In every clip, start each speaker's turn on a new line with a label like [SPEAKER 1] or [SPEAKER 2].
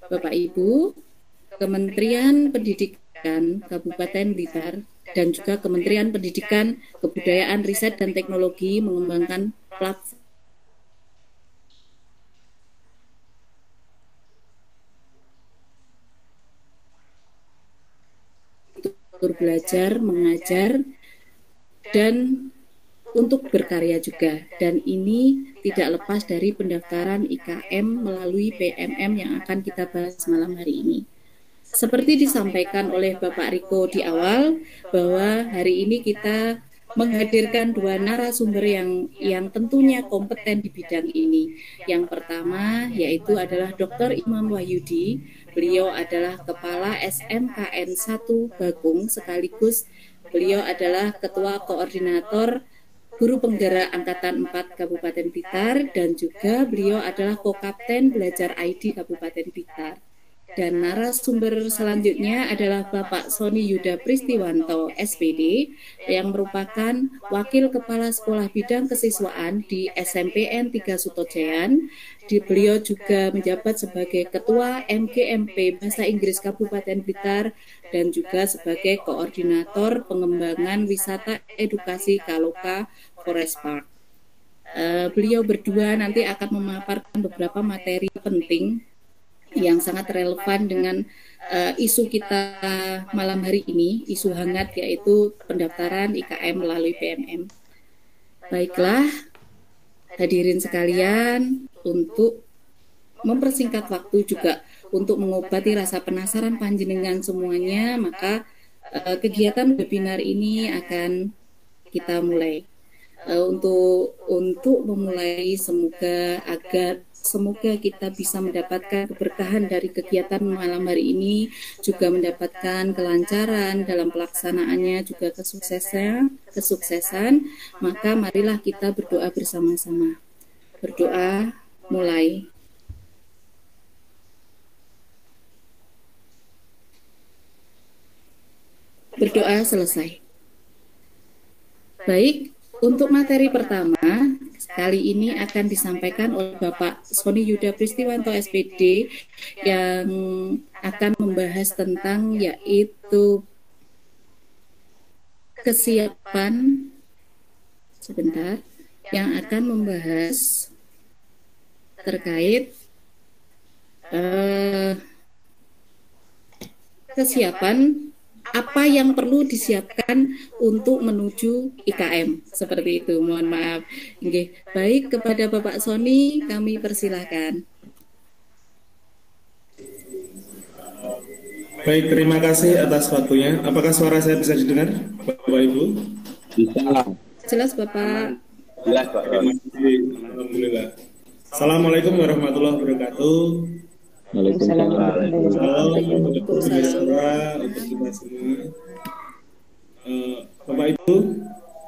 [SPEAKER 1] Bapak Ibu, Kementerian Pendidikan Kabupaten Blitar dan juga Kementerian Pendidikan, Kebudayaan, Riset dan Teknologi mengembangkan platform untuk belajar, mengajar, dan untuk berkarya juga. Dan ini tidak lepas dari pendaftaran IKM melalui PMM yang akan kita bahas malam hari ini. Seperti disampaikan oleh Bapak Riko di awal, bahwa hari ini kita menghadirkan dua narasumber yang tentunya kompeten di bidang ini. Yang pertama yaitu adalah Dr. Imam Wahyudi. Beliau adalah Kepala SMKN 1 Bakung, sekaligus beliau adalah Ketua Koordinator Guru Penggerak Angkatan 4 Kabupaten Blitar, dan juga beliau adalah Kokapten Belajar ID Kabupaten Blitar. Dan narasumber selanjutnya adalah Bapak Sony Yuda Pristiwanto, SPD, yang merupakan Wakil Kepala Sekolah Bidang Kesiswaan di SMPN 3 Sutojayan. Beliau juga menjabat sebagai Ketua MGMP Bahasa Inggris Kabupaten Blitar dan juga sebagai Koordinator Pengembangan Wisata Edukasi Kaloka Forest Park. Beliau berdua nanti akan memaparkan beberapa materi penting yang sangat relevan dengan isu kita malam hari ini, isu hangat yaitu pendaftaran IKM melalui PMM. Baiklah, hadirin sekalian, untuk mempersingkat waktu juga untuk mengobati rasa penasaran panjenengan semuanya, maka kegiatan webinar ini akan kita mulai. Untuk memulai, semoga kita bisa mendapatkan keberkahan dari kegiatan malam hari ini, juga mendapatkan kelancaran dalam pelaksanaannya, juga kesuksesan. Maka marilah kita berdoa bersama-sama. Berdoa mulai. Berdoa selesai. Baik, untuk materi pertama, kali ini akan disampaikan oleh Bapak Sony Yuda Pristiwanto, SPD, yang akan membahas tentang yaitu kesiapan, yang akan membahas terkait kesiapan apa yang perlu disiapkan untuk menuju IKM, seperti itu. Mohon maaf. Oke, baik, kepada Bapak Sony kami persilahkan.
[SPEAKER 2] Baik, terima kasih atas waktunya. Apakah suara saya bisa didengar, Bapak Ibu?
[SPEAKER 3] Bisa.
[SPEAKER 1] Jelas, Bapak.
[SPEAKER 3] Jelas, Pak.
[SPEAKER 2] Terima kasih. Alhamdulillah. Assalamualaikum warahmatullahi wabarakatuh.
[SPEAKER 3] Waalaikumsalam.
[SPEAKER 2] Untuk kita semua. Bapak Ibu,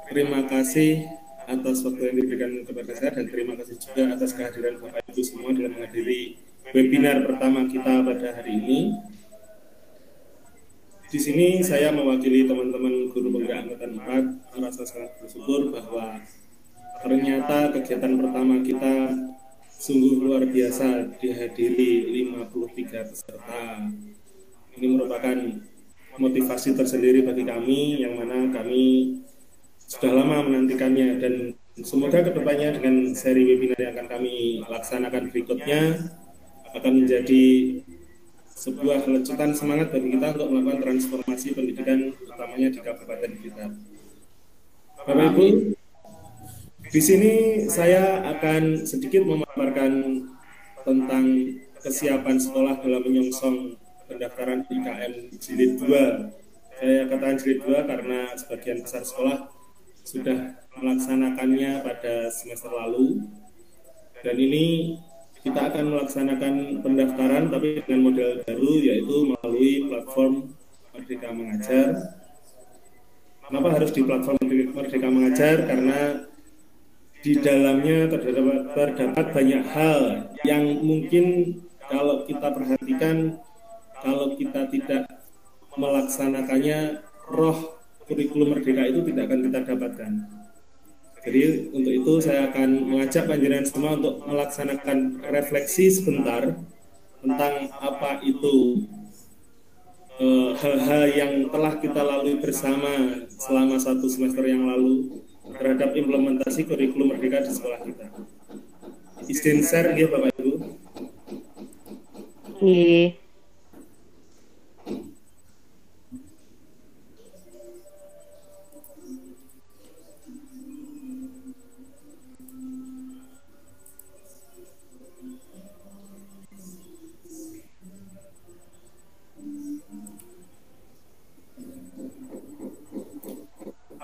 [SPEAKER 2] terima kasih atas waktu yang diberikan kepada saya, dan terima kasih juga atas kehadiran Bapak Ibu semua dalam menghadiri webinar pertama kita pada hari ini. Di sini saya mewakili teman-teman guru penggerak angkatan 4, merasa sangat bersyukur bahwa ternyata kegiatan pertama kita sungguh luar biasa, dihadiri 53 peserta. Ini merupakan motivasi tersendiri bagi kami, yang mana kami sudah lama menantikannya, dan semoga kedepannya dengan seri webinar yang akan kami laksanakan berikutnya akan menjadi sebuah lecutan semangat bagi kita untuk melakukan transformasi pendidikan, utamanya di Kabupaten Blitar. Bapak Ibu, di sini saya akan sedikit memaparkan tentang kesiapan sekolah dalam menyongsong pendaftaran IKM Jilid 2. Saya katakan Jilid 2 karena sebagian besar sekolah sudah melaksanakannya pada semester lalu, dan ini kita akan melaksanakan pendaftaran tapi dengan model baru, yaitu melalui platform Merdeka Mengajar. Kenapa harus di platform Merdeka Mengajar? Karena di dalamnya terdapat banyak hal yang mungkin kalau kita perhatikan, kalau kita tidak melaksanakannya, roh kurikulum Merdeka itu tidak akan kita dapatkan. Jadi untuk itu saya akan mengajak panjenengan semua untuk melaksanakan refleksi sebentar tentang apa itu hal-hal yang telah kita lalui bersama selama 1 semester yang lalu terhadap implementasi kurikulum merdeka di sekolah kita. Izin share ya Bapak Ibu.
[SPEAKER 4] Iya.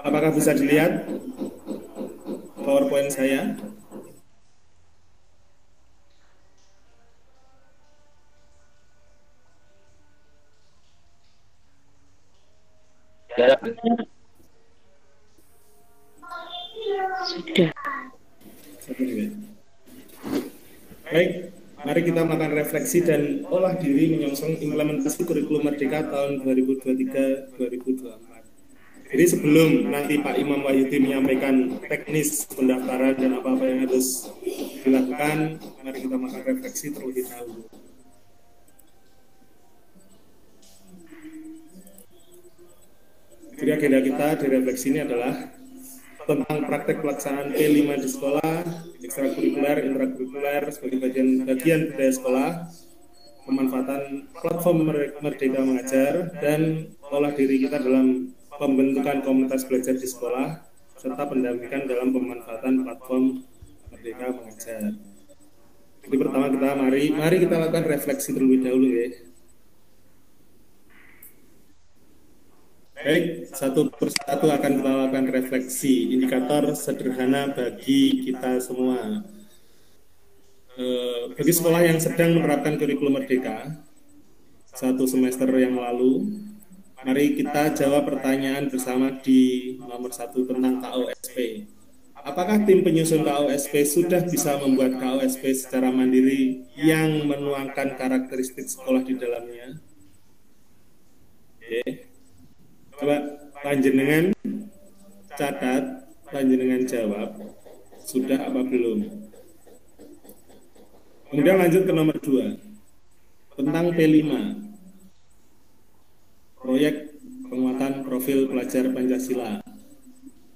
[SPEAKER 2] Apakah bisa dilihat PowerPoint saya?
[SPEAKER 3] Ya,
[SPEAKER 4] Sudah.
[SPEAKER 2] Baik, mari kita melakukan refleksi dan olah diri menyongsong implementasi kurikulum merdeka tahun 2023-2024. Jadi sebelum nanti Pak Imam Wahyudi menyampaikan teknis pendaftaran dan apa-apa yang harus dilakukan, mari kita melakukan refleksi terlebih dahulu. Jadi agenda kita di refleksi ini adalah tentang praktek pelaksanaan P5 di sekolah, ekstrakurikuler, intrakurikuler sebagai bagian budaya sekolah, pemanfaatan platform Merdeka Mengajar, dan olah diri kita dalam pembentukan komunitas belajar di sekolah, serta pendampingan dalam pemanfaatan platform Merdeka Mengajar. Jadi pertama mari kita lakukan refleksi terlebih dahulu ya. Baik, satu persatu akan kita lakukan refleksi indikator sederhana bagi kita semua. Bagi sekolah yang sedang menerapkan kurikulum merdeka 1 semester yang lalu, mari kita jawab pertanyaan bersama di nomor 1 tentang KOSP. Apakah tim penyusun KOSP sudah bisa membuat KOSP secara mandiri yang menuangkan karakteristik sekolah di dalamnya? Oke. Coba panjenengan catat, panjenengan jawab, sudah apa belum? Kemudian lanjut ke nomor 2, tentang P5, proyek penguatan profil pelajar Pancasila.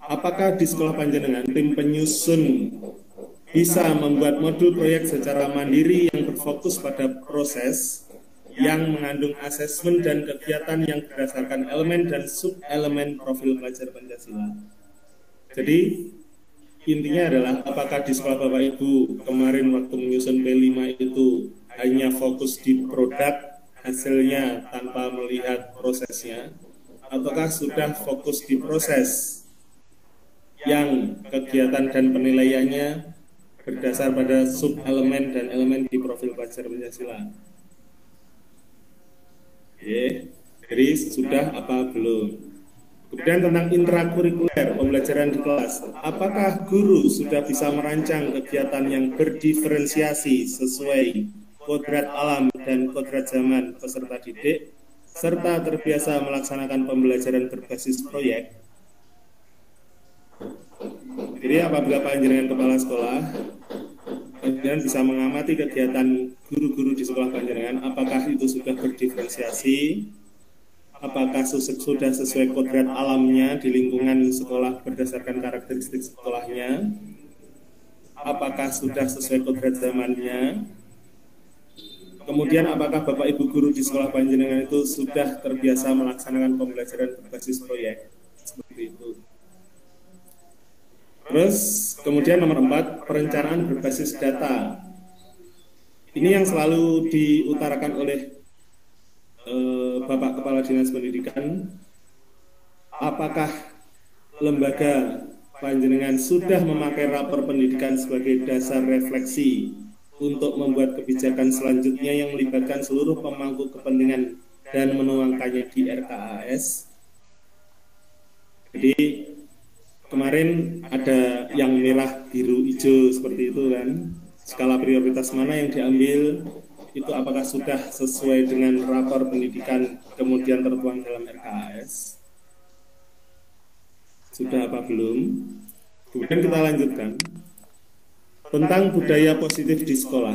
[SPEAKER 2] Apakah di sekolah panjenengan tim penyusun bisa membuat modul proyek secara mandiri yang berfokus pada proses yang mengandung asesmen dan kegiatan yang berdasarkan elemen dan sub-elemen profil pelajar Pancasila. Jadi intinya adalah apakah di sekolah Bapak Ibu kemarin waktu menyusun P5 itu hanya fokus di produk hasilnya tanpa melihat prosesnya, ataukah sudah fokus di proses yang kegiatan dan penilaiannya berdasar pada sub-elemen dan elemen di profil pelajar Pancasila? Oke, jadi sudah apa belum? Kemudian tentang intrakurikuler, pembelajaran di kelas. Apakah guru sudah bisa merancang kegiatan yang berdiferensiasi sesuai kodrat alam dan kodrat zaman peserta didik, serta terbiasa melaksanakan pembelajaran berbasis proyek? Jadi apabila panjenengan kepala sekolah, panjenengan bisa mengamati kegiatan guru-guru di sekolah panjenengan, apakah itu sudah berdiferensiasi, apakah sudah sesuai kodrat alamnya di lingkungan sekolah berdasarkan karakteristik sekolahnya, apakah sudah sesuai kodrat zamannya, kemudian apakah Bapak Ibu guru di sekolah panjenengan itu sudah terbiasa melaksanakan pembelajaran berbasis proyek, seperti itu. Terus kemudian nomor 4, perencanaan berbasis data. Ini yang selalu diutarakan oleh Bapak Kepala Dinas Pendidikan. Apakah lembaga panjenengan sudah memakai rapor pendidikan sebagai dasar refleksi untuk membuat kebijakan selanjutnya yang melibatkan seluruh pemangku kepentingan dan menuangkannya di RKAS? Jadi kemarin ada yang merah, biru, hijau seperti itu kan. Skala prioritas mana yang diambil, itu apakah sudah sesuai dengan rapor pendidikan kemudian tertuang dalam RKAS? Sudah apa belum? Kemudian kita lanjutkan tentang budaya positif di sekolah.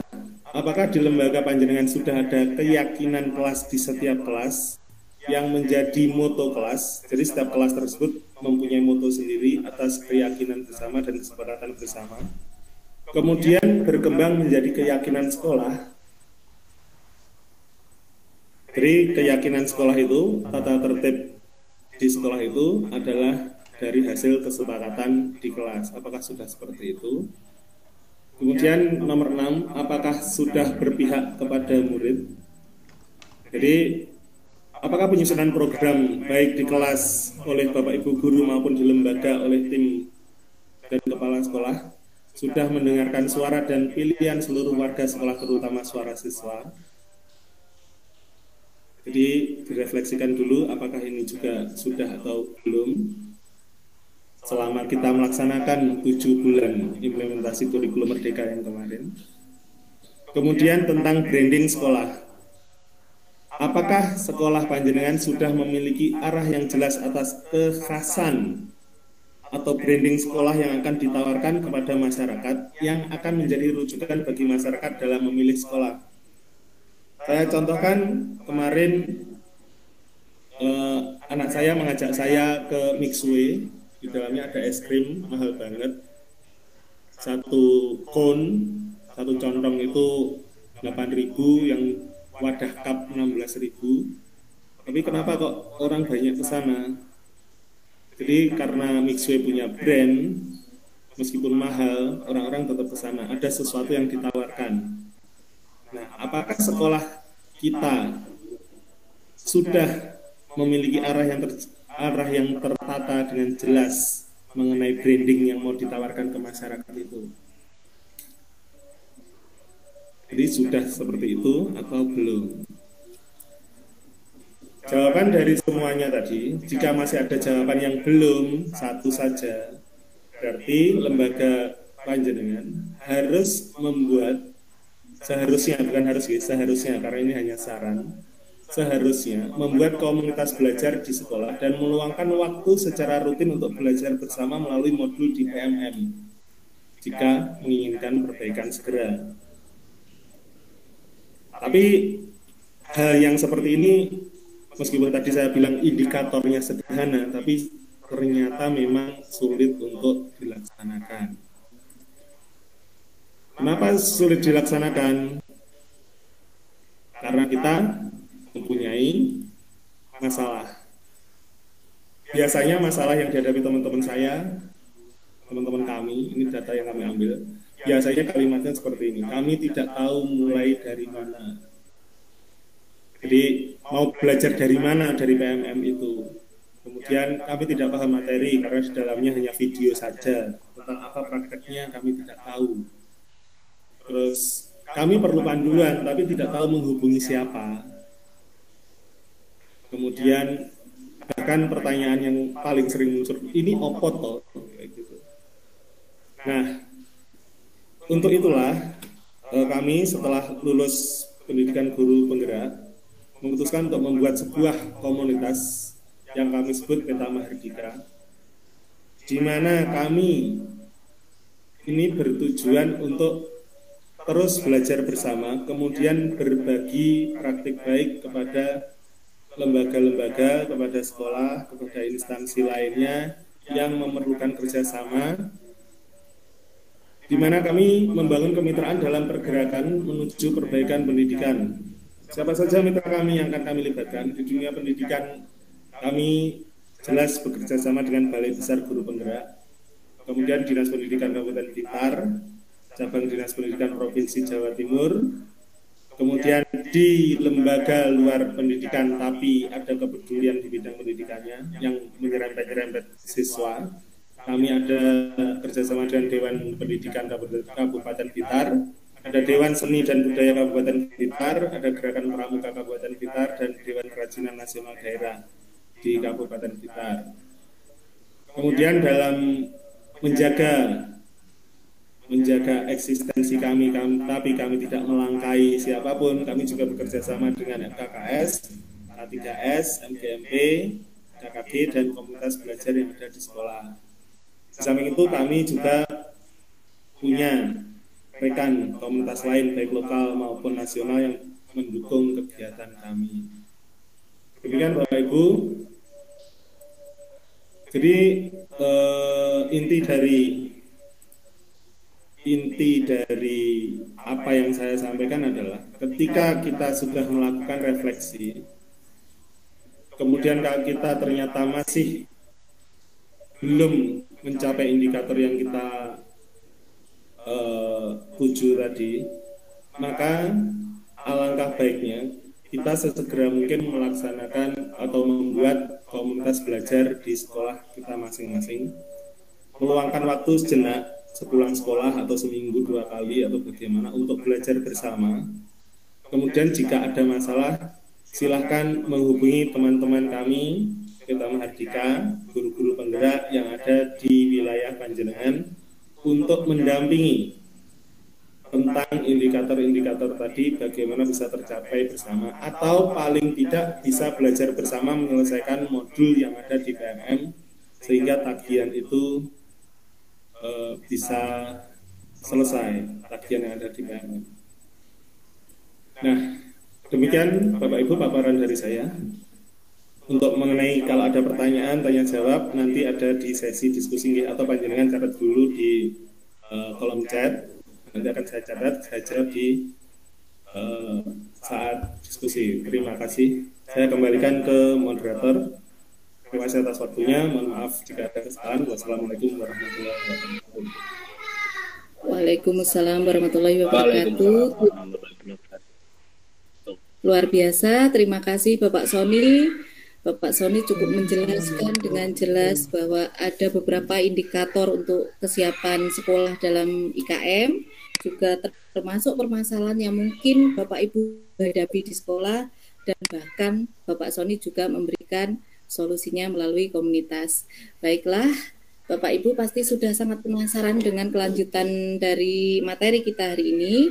[SPEAKER 2] apakah di lembaga panjenengan sudah ada keyakinan kelas di setiap kelas yang menjadi moto kelas? Jadi setiap kelas tersebut mempunyai moto sendiri atas keyakinan bersama dan kesepakatan bersama. Kemudian berkembang menjadi keyakinan sekolah. Jadi keyakinan sekolah itu, tata tertib di sekolah itu adalah dari hasil kesepakatan di kelas. Apakah sudah seperti itu? Kemudian nomor 6, apakah sudah berpihak kepada murid? Jadi apakah penyusunan program baik di kelas oleh Bapak Ibu guru maupun di lembaga oleh tim dan kepala sekolah sudah mendengarkan suara dan pilihan seluruh warga sekolah, terutama suara siswa? Jadi direfleksikan dulu apakah ini juga sudah atau belum selama kita melaksanakan 7 bulan implementasi kurikulum Merdeka yang kemarin. Kemudian tentang branding sekolah. Apakah sekolah panjenengan sudah memiliki arah yang jelas atas kekhasan atau branding sekolah yang akan ditawarkan kepada masyarakat yang akan menjadi rujukan bagi masyarakat dalam memilih sekolah? Saya contohkan kemarin anak saya mengajak saya ke Mixway, di dalamnya ada es krim mahal banget, satu contong itu 8.000, yang wadah cup 16.000. Tapi kenapa kok orang banyak ke sana? Jadi karena Mixway punya brand, meskipun mahal, orang-orang tetap ke sana. Ada sesuatu yang ditawarkan. Nah, apakah sekolah kita sudah memiliki arah yang tertata dengan jelas mengenai branding yang mau ditawarkan ke masyarakat itu? Jadi sudah seperti itu atau belum? Jawaban dari semuanya tadi, jika masih ada jawaban yang belum, satu saja, berarti lembaga panjenengan harus membuat, seharusnya, bukan harus, seharusnya, karena ini hanya saran, seharusnya membuat komunitas belajar di sekolah dan meluangkan waktu secara rutin untuk belajar bersama melalui modul di PMM jika menginginkan perbaikan segera. Tapi hal yang seperti ini, meskipun tadi saya bilang indikatornya sederhana, tapi ternyata memang sulit untuk dilaksanakan. Kenapa sulit dilaksanakan? Karena kita mempunyai masalah. Biasanya masalah yang dihadapi teman-teman saya, teman-teman kami, ini data yang kami ambil, biasanya kalimatnya seperti ini: kami tidak tahu mulai dari mana. Jadi mau belajar dari mana dari PMM itu. Kemudian kami tidak paham materi karena di dalamnya hanya video saja. Tentang apa prakteknya kami tidak tahu. Terus kami perlu panduan tapi tidak tahu menghubungi siapa. Kemudian bahkan pertanyaan yang paling sering muncul, ini opo toh? Gitu. Nah, untuk itulah kami setelah lulus pendidikan guru penggerak memutuskan untuk membuat sebuah komunitas yang kami sebut Peta Mahardika, di mana kami ini bertujuan untuk terus belajar bersama, kemudian berbagi praktik baik kepada lembaga-lembaga, kepada sekolah, kepada instansi lainnya yang memerlukan kerjasama, di mana kami membangun kemitraan dalam pergerakan menuju perbaikan pendidikan. Siapa saja mitra kami yang akan kami libatkan di dunia pendidikan? Kami jelas bekerja sama dengan Balai Besar Guru Penggerak, kemudian Dinas Pendidikan Kabupaten Blitar, cabang Dinas Pendidikan Provinsi Jawa Timur, kemudian di lembaga luar pendidikan tapi ada kepedulian di bidang pendidikannya yang menyerempet-nyerempet siswa. Kami ada kerjasama dengan Dewan Pendidikan Kabupaten Blitar, ada Dewan Seni dan Budaya Kabupaten Blitar, ada Gerakan Pramuka Kabupaten Blitar, dan Dewan Kerajinan Nasional Daerah di Kabupaten Blitar. Kemudian dalam menjaga eksistensi kami, tapi kami tidak melangkai siapapun, kami juga bekerja sama dengan FKKS, K3S, MGMP, KKG, dan komunitas belajar yang ada di sekolah. Di samping itu kami juga punya rekan komunitas lain baik lokal maupun nasional yang mendukung kegiatan kami. Demikian Bapak Ibu. Jadi inti dari apa yang saya sampaikan adalah ketika kita sudah melakukan refleksi, kemudian kalau kita ternyata masih belum mencapai indikator yang kita tuju tadi, maka alangkah baiknya kita sesegera mungkin melaksanakan atau membuat komunitas belajar di sekolah kita masing-masing, meluangkan waktu sejenak sepulang sekolah atau seminggu 2 kali atau bagaimana untuk belajar bersama. Kemudian jika ada masalah, silahkan menghubungi teman-teman kami, kita Mahardika, guru-guru penggerak yang ada di wilayah Panjenengan untuk mendampingi tentang indikator-indikator tadi bagaimana bisa tercapai bersama atau paling tidak bisa belajar bersama menyelesaikan modul yang ada di PMM sehingga tagihan itu bisa selesai, tagihan yang ada di PMM. Nah, demikian Bapak Ibu paparan dari saya. Untuk mengenai kalau ada pertanyaan, tanya jawab nanti ada di sesi diskusi atau panjenengan catat dulu di kolom chat. Nanti akan saya catat, saya jawab di saat diskusi. Terima kasih. Saya kembalikan ke moderator. Terima kasih atas waktunya. Mohon maaf jika ada kesalahan. Wassalamualaikum warahmatullahi wabarakatuh.
[SPEAKER 1] Waalaikumsalam warahmatullahi wabarakatuh. Luar biasa, terima kasih Bapak Sony. Bapak Sony cukup menjelaskan dengan jelas bahwa ada beberapa indikator untuk kesiapan sekolah dalam IKM, juga termasuk permasalahan yang mungkin Bapak Ibu hadapi di sekolah, dan bahkan Bapak Sony juga memberikan solusinya melalui komunitas. Baiklah, Bapak Ibu pasti sudah sangat penasaran dengan kelanjutan dari materi kita hari ini.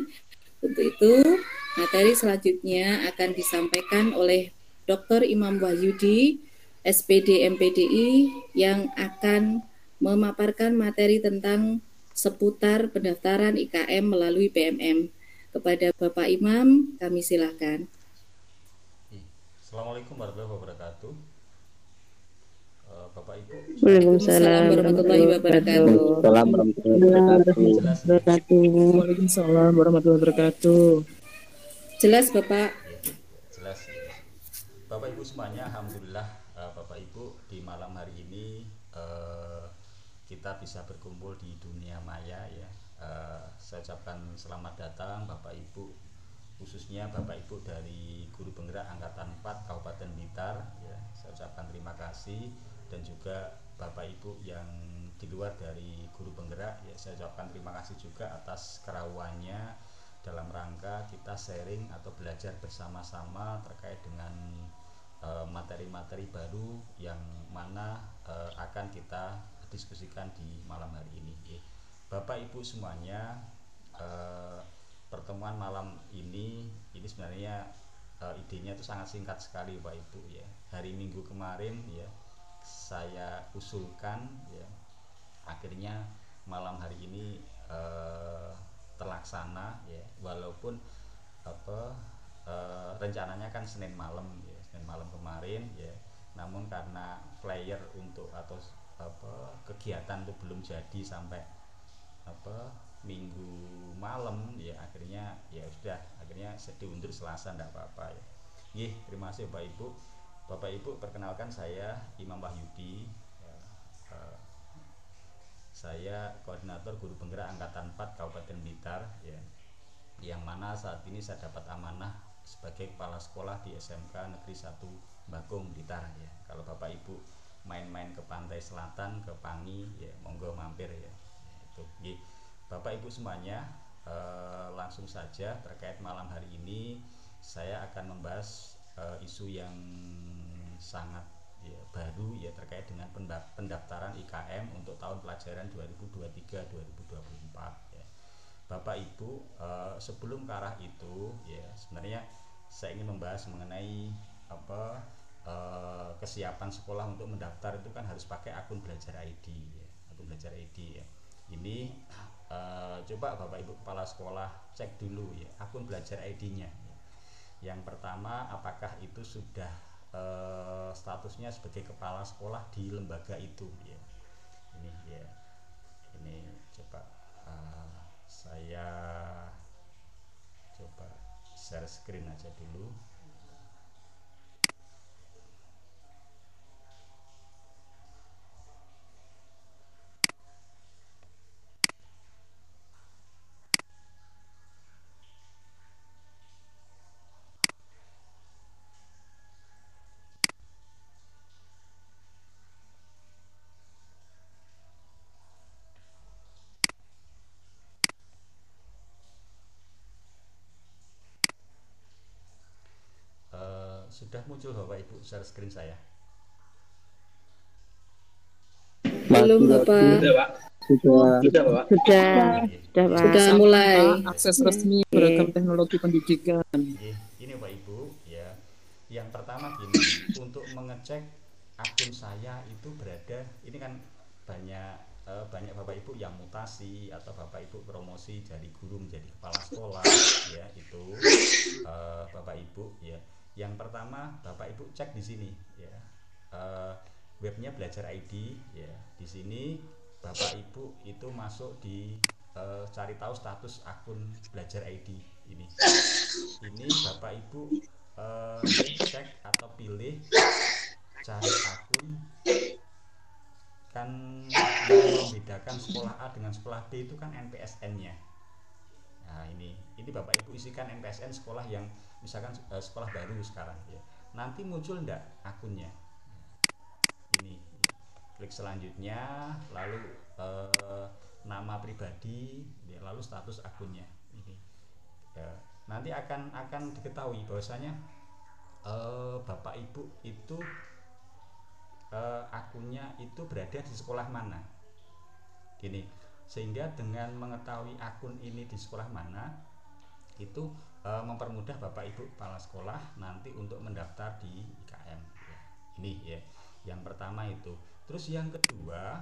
[SPEAKER 1] Untuk itu, materi selanjutnya akan disampaikan oleh Dr. Imam Wahyudi, SPD MPDI, yang akan memaparkan materi tentang seputar pendaftaran IKM melalui PMM. Kepada Bapak Imam, kami silakan.
[SPEAKER 4] Assalamualaikum warahmatullahi wabarakatuh. Bapak Ibu.
[SPEAKER 1] Waalaikumsalam warahmatullahi wabarakatuh.
[SPEAKER 5] Waalaikumsalam warahmatullahi wabarakatuh.
[SPEAKER 1] Jelas Bapak?
[SPEAKER 4] Jelas. Bapak Ibu semuanya, alhamdulillah Bapak Ibu di malam hari ini kita bisa berkumpul di dunia maya ya. Saya ucapkan selamat datang Bapak Ibu, khususnya Bapak Ibu dari Guru Penggerak Angkatan 4 Kabupaten Blitar ya. Saya ucapkan terima kasih, dan juga Bapak Ibu yang di luar dari Guru Penggerak ya, saya ucapkan terima kasih juga atas kerawannya dalam rangka kita sharing atau belajar bersama-sama terkait dengan materi-materi baru yang mana akan kita diskusikan di malam hari ini. Bapak Ibu semuanya, pertemuan malam ini sebenarnya idenya itu sangat singkat sekali Bapak Ibu ya. Hari Minggu kemarin ya saya usulkan ya, akhirnya malam hari ini terlaksana ya, walaupun rencananya kan Senin malam ya, Senin malam kemarin ya, namun karena flyer untuk atau kegiatan itu belum jadi sampai Minggu malam ya, akhirnya ya sudah, akhirnya diundur Selasa, enggak apa-apa ya. Terima kasih Bapak Ibu. Bapak Ibu, perkenalkan saya Imam Wahyudi ya, saya koordinator Guru Penggerak Angkatan 4 Kabupaten Blitar ya, yang mana saat ini saya dapat amanah sebagai kepala sekolah di SMK Negeri 1 Bakung Blitar ya. Kalau Bapak Ibu main-main ke pantai selatan, ke Pangi ya, monggo mampir ya. Itu Bapak Ibu semuanya, langsung saja terkait malam hari ini saya akan membahas isu yang sangat ya, baru ya, terkait dengan pendaftaran IKM untuk tahun pelajaran 2023-2024 ya. Bapak Ibu, sebelum ke arah itu ya, sebenarnya saya ingin membahas mengenai kesiapan sekolah untuk mendaftar itu kan harus pakai akun Belajar ID ya, akun Belajar ID ya. Ini Coba Bapak Ibu kepala sekolah cek dulu ya akun belajar ID-nya. Yang pertama, apakah itu sudah statusnya sebagai kepala sekolah di lembaga itu ya. Ini ya. Ini coba saya coba share screen aja dulu. Sudah muncul Bapak Ibu share screen saya?
[SPEAKER 1] Belum Bapak.
[SPEAKER 5] Sudah.
[SPEAKER 1] Sudah Pak. Sudah mulai.
[SPEAKER 5] Akses resmi program teknologi pendidikan.
[SPEAKER 4] Ini Bapak Ibu ya. Yang pertama gini, untuk mengecek akun saya itu berada, ini kan banyak Bapak Ibu yang mutasi atau Bapak Ibu promosi dari guru menjadi kepala sekolah ya, itu Bapak Ibu ya. Yang pertama Bapak Ibu cek di sini ya, webnya Belajar ID ya. Di sini Bapak Ibu itu masuk di cari tahu status akun Belajar ID ini. Ini Bapak Ibu cek atau pilih cari akun, kan yang membedakan sekolah A dengan sekolah B itu kan NPSN-nya. Nah ini Bapak Ibu isikan NPSN sekolah yang misalkan sekolah baru sekarang ya. Nanti muncul enggak akunnya? Ini klik selanjutnya, lalu nama pribadi ya, lalu status akunnya ini ya. Nanti akan diketahui bahwasanya Bapak Ibu itu akunnya itu berada di sekolah mana gini, sehingga dengan mengetahui akun ini di sekolah mana itu mempermudah Bapak Ibu kepala sekolah nanti untuk mendaftar di IKM ya. Ini ya yang pertama itu. Terus yang kedua,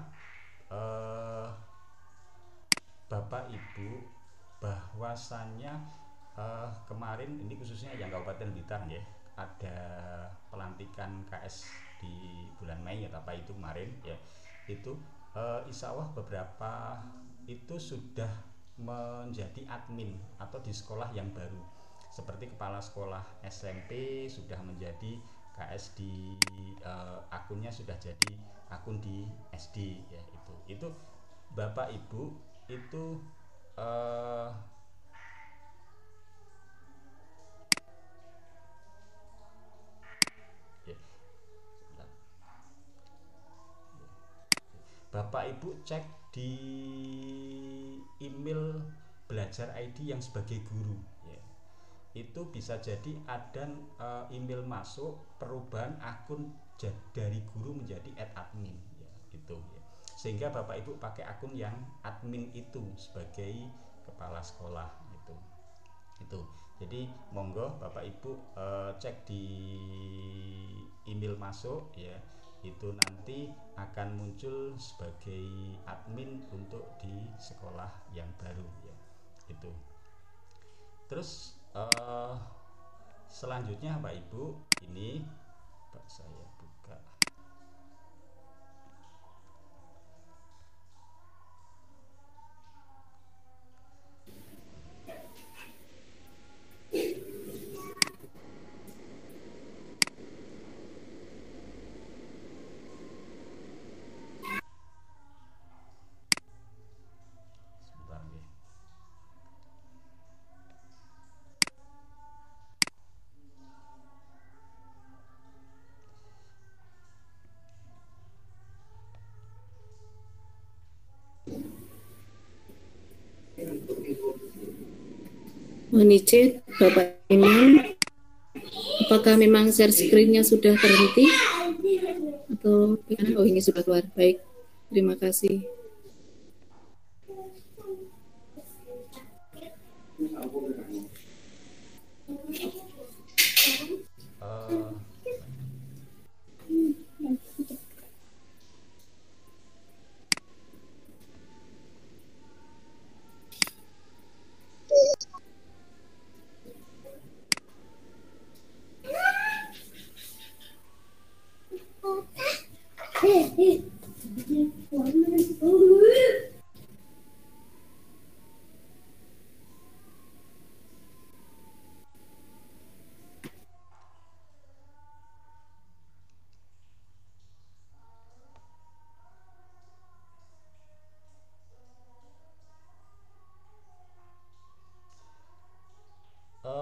[SPEAKER 4] Bapak Ibu bahwasannya kemarin ini khususnya yang Kabupaten Blitar ya, ada pelantikan KS di bulan Mei ya, apa itu kemarin ya, itu insya Allah beberapa itu sudah menjadi admin atau di sekolah yang baru, seperti kepala sekolah SMP sudah menjadi KS di akunnya sudah jadi akun di SD ya. Itu Bapak Ibu itu Bapak Ibu cek di email Belajar ID yang sebagai guru ya. Itu bisa jadi ada email masuk perubahan akun dari guru menjadi @admin ya, itu ya. Sehingga Bapak Ibu pakai akun yang admin itu sebagai kepala sekolah itu. Jadi monggo Bapak Ibu cek di email masuk ya, itu nanti akan muncul sebagai admin untuk di sekolah yang baru ya, itu. Terus selanjutnya Bapak Ibu, ini saya buka.
[SPEAKER 1] Mohon izin Bapak Imam, apakah memang share screen-nya sudah berhenti atau bagaimana? Oh, ini sudah keluar. Baik, terima kasih.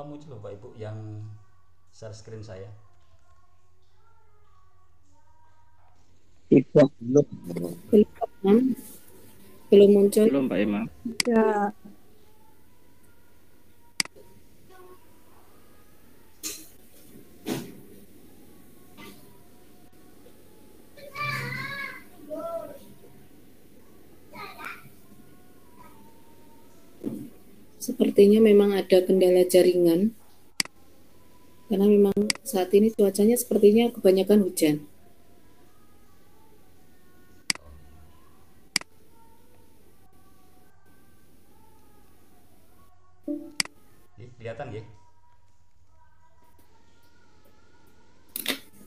[SPEAKER 4] Muncul Bapak Ibu yang share screen saya.
[SPEAKER 5] Tidak,
[SPEAKER 1] Belum muncul.
[SPEAKER 5] belum Pak Imam.
[SPEAKER 6] Ya,
[SPEAKER 1] Sepertinya memang ada kendala jaringan. Karena memang saat ini cuacanya sepertinya kebanyakan hujan.
[SPEAKER 4] Kelihatan ya?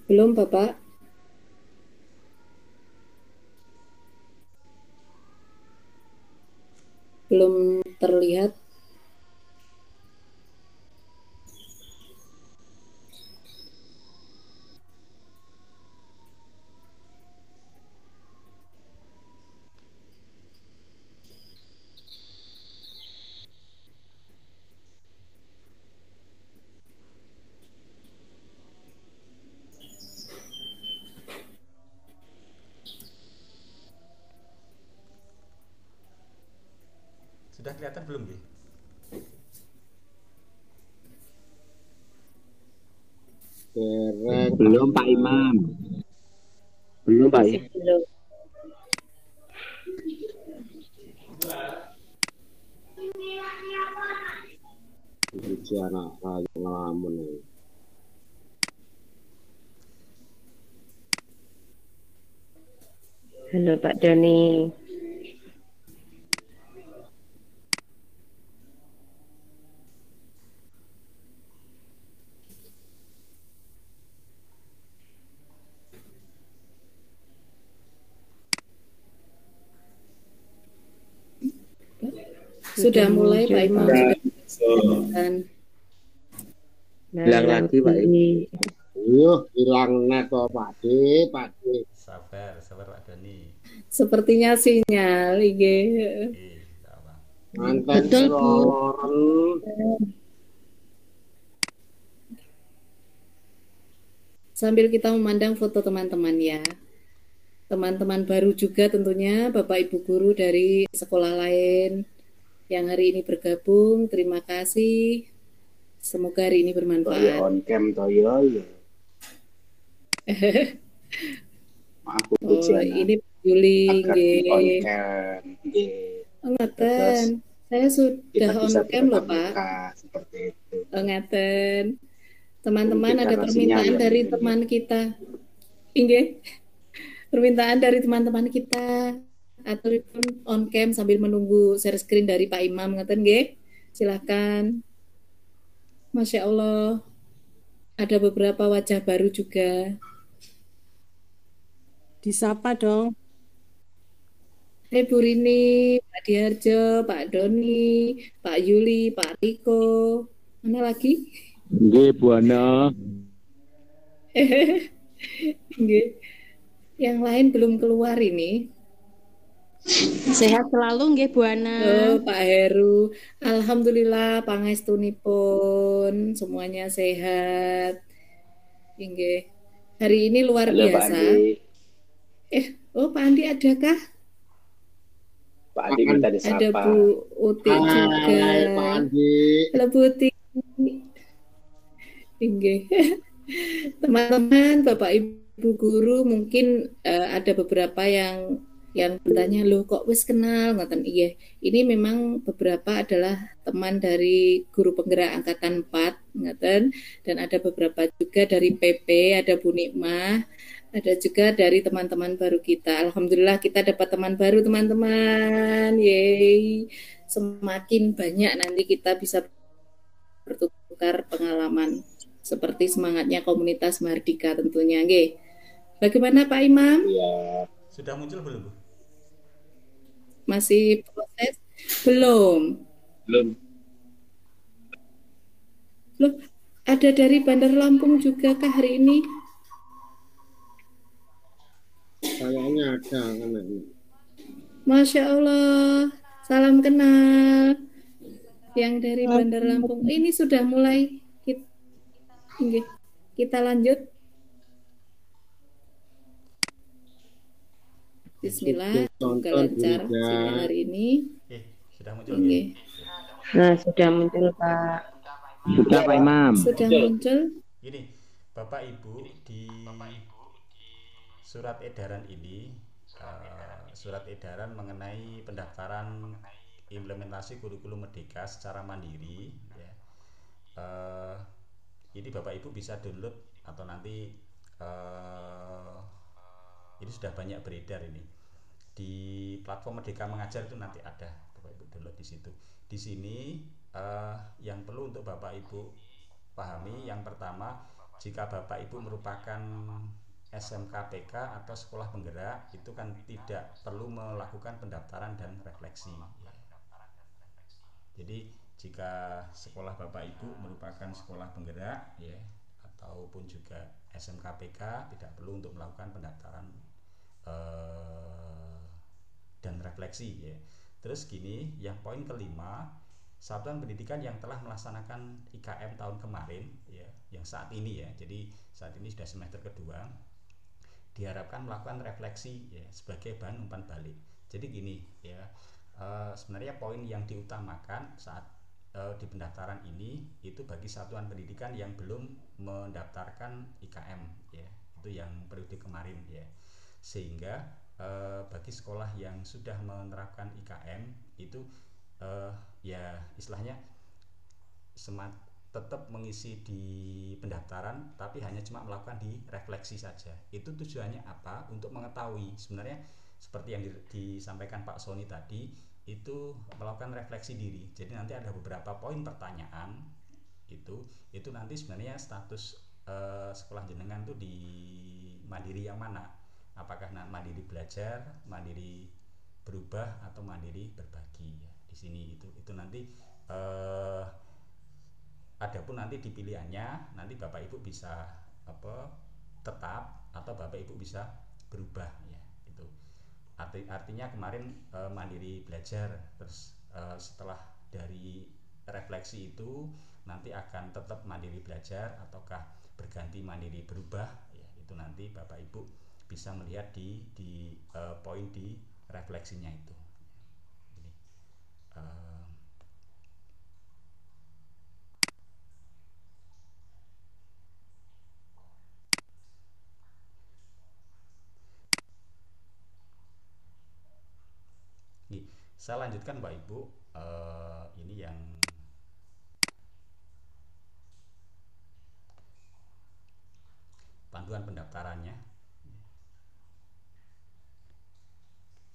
[SPEAKER 1] Belum, Bapak? Belum terlihat.
[SPEAKER 4] Sudah kelihatan belum ya?
[SPEAKER 3] Belum Pak Imam. Belum Pak ya?
[SPEAKER 1] Belum.
[SPEAKER 3] Uji anak rayu ngelamun.
[SPEAKER 6] halo Pak Doni.
[SPEAKER 1] Sudah mulai, Pak Imam. Dan
[SPEAKER 3] Bilang lagi Pak Imam. Hilang net Pak D.
[SPEAKER 4] Sabar Pak Doni.
[SPEAKER 1] sepertinya sinyal IG.
[SPEAKER 4] Apa?
[SPEAKER 3] Mantan
[SPEAKER 1] Sambil kita memandang foto teman-teman ya. Teman-teman baru juga tentunya Bapak Ibu guru dari sekolah lain yang hari ini bergabung. Terima kasih. Semoga hari ini bermanfaat.
[SPEAKER 3] on cam toyo ya. Maaf Bu
[SPEAKER 1] ini Yuli
[SPEAKER 3] on
[SPEAKER 1] nggih.
[SPEAKER 3] cam nggih.
[SPEAKER 1] Ngeten. Saya sudah on cam loh, Pak.
[SPEAKER 3] Seperti itu.
[SPEAKER 1] Ngeten. Teman-teman
[SPEAKER 3] Mungkin
[SPEAKER 1] ada
[SPEAKER 3] karena
[SPEAKER 1] permintaan
[SPEAKER 3] sinyal ya,
[SPEAKER 1] dari
[SPEAKER 3] ini.
[SPEAKER 1] teman kita. Inggih. Permintaan dari teman-teman kita atau on cam sambil menunggu share screen dari Pak Imam ngeten nggih. Silakan. Masya Allah. Ada beberapa wajah baru juga.
[SPEAKER 6] Disapa dong.
[SPEAKER 1] Bu Rini, Pak Diharjo, Pak Doni, Pak Yuli, Pak Riko. Mana lagi?
[SPEAKER 3] Nggih Bu Ana.
[SPEAKER 1] Nggih. Yang lain belum keluar ini.
[SPEAKER 6] Sehat selalu nggih Bu Ana.
[SPEAKER 1] Oh, Pak Heru. Alhamdulillah pangestunipun semuanya sehat. Nggih. Hari ini luar
[SPEAKER 3] Halo Pak
[SPEAKER 1] biasa.
[SPEAKER 3] Andi.
[SPEAKER 1] Pak Andi adakah?
[SPEAKER 3] Pak Andi minta disapa.
[SPEAKER 1] Ada Bu Uti juga.
[SPEAKER 3] Pak Andi.
[SPEAKER 1] Halo Bu Uti. Nggih. Teman-teman, Bapak Ibu guru mungkin ada beberapa yang bertanya, loh kok wis kenal ngoten. Iya, ini memang beberapa adalah teman dari guru penggerak angkatan 4 ngoten, dan ada beberapa juga dari PP, ada Bu Nikmah, ada juga dari teman-teman baru kita. Alhamdulillah kita dapat teman baru teman-teman. Yeay. Semakin banyak nanti kita bisa bertukar pengalaman seperti semangatnya komunitas Mardika tentunya nggih. Bagaimana Pak Imam?
[SPEAKER 3] Ya,
[SPEAKER 4] Sudah muncul belum, Bu?
[SPEAKER 1] Masih proses? Belum.
[SPEAKER 3] belum.
[SPEAKER 1] Loh, ada dari Bandar Lampung juga kah hari ini?
[SPEAKER 3] Kayaknya ada kan ini.
[SPEAKER 1] Masya Allah, salam kenal. Yang dari Bandar Lampung. Ini sudah mulai. Kita lanjut. Bismillah, semoga lancar sinyal hari ini.
[SPEAKER 4] Sudah muncul
[SPEAKER 1] Oke.
[SPEAKER 6] Nah, sudah muncul Pak.
[SPEAKER 5] Sudah Pak Imam.
[SPEAKER 1] Sudah muncul.
[SPEAKER 4] Gini, Bapak Ibu, di surat edaran ini, surat edaran mengenai pendaftaran implementasi kurikulum merdeka secara mandiri, ya. Ini Bapak Ibu bisa download atau nanti ini sudah banyak beredar ini di platform Merdeka Mengajar, itu nanti ada Bapak Ibu download di situ. Di sini yang perlu untuk Bapak Ibu pahami, yang pertama, jika Bapak Ibu merupakan SMK PK atau sekolah penggerak, itu kan tidak perlu melakukan pendaftaran dan refleksi, ya. Jadi jika sekolah Bapak Ibu merupakan sekolah penggerak, ya, ataupun juga SMK PK, tidak perlu untuk melakukan pendaftaran dan refleksi, ya. Terus gini, yang poin kelima, satuan pendidikan yang telah melaksanakan IKM tahun kemarin, ya, yang saat ini, ya, jadi saat ini sudah semester kedua, diharapkan melakukan refleksi, ya, sebagai bahan umpan balik. Jadi gini, ya, sebenarnya poin yang diutamakan saat di pendaftaran ini itu bagi satuan pendidikan yang belum mendaftarkan IKM, ya, itu yang periode kemarin, ya. Sehingga bagi sekolah yang sudah menerapkan IKM itu ya istilahnya tetap mengisi di pendaftaran, tapi hanya cuma melakukan di refleksi saja. Itu tujuannya apa? Untuk mengetahui sebenarnya seperti yang disampaikan Pak Sony tadi, itu melakukan refleksi diri. Jadi nanti ada beberapa poin pertanyaan, itu nanti sebenarnya status sekolah jenengan tuh di mandiri yang mana? Apakah mandiri belajar, mandiri berubah, atau mandiri berbagi, ya. Di sini itu nanti adapun nanti di pilihannya, nanti Bapak Ibu bisa tetap, atau Bapak Ibu bisa berubah, ya. Itu artinya kemarin mandiri belajar, terus setelah dari refleksi itu nanti akan tetap mandiri belajar ataukah berganti mandiri berubah, ya. Itu nanti Bapak Ibu bisa melihat di poin di refleksinya itu. Jadi, saya lanjutkan Mbak Ibu, ini yang panduan pendaftarannya.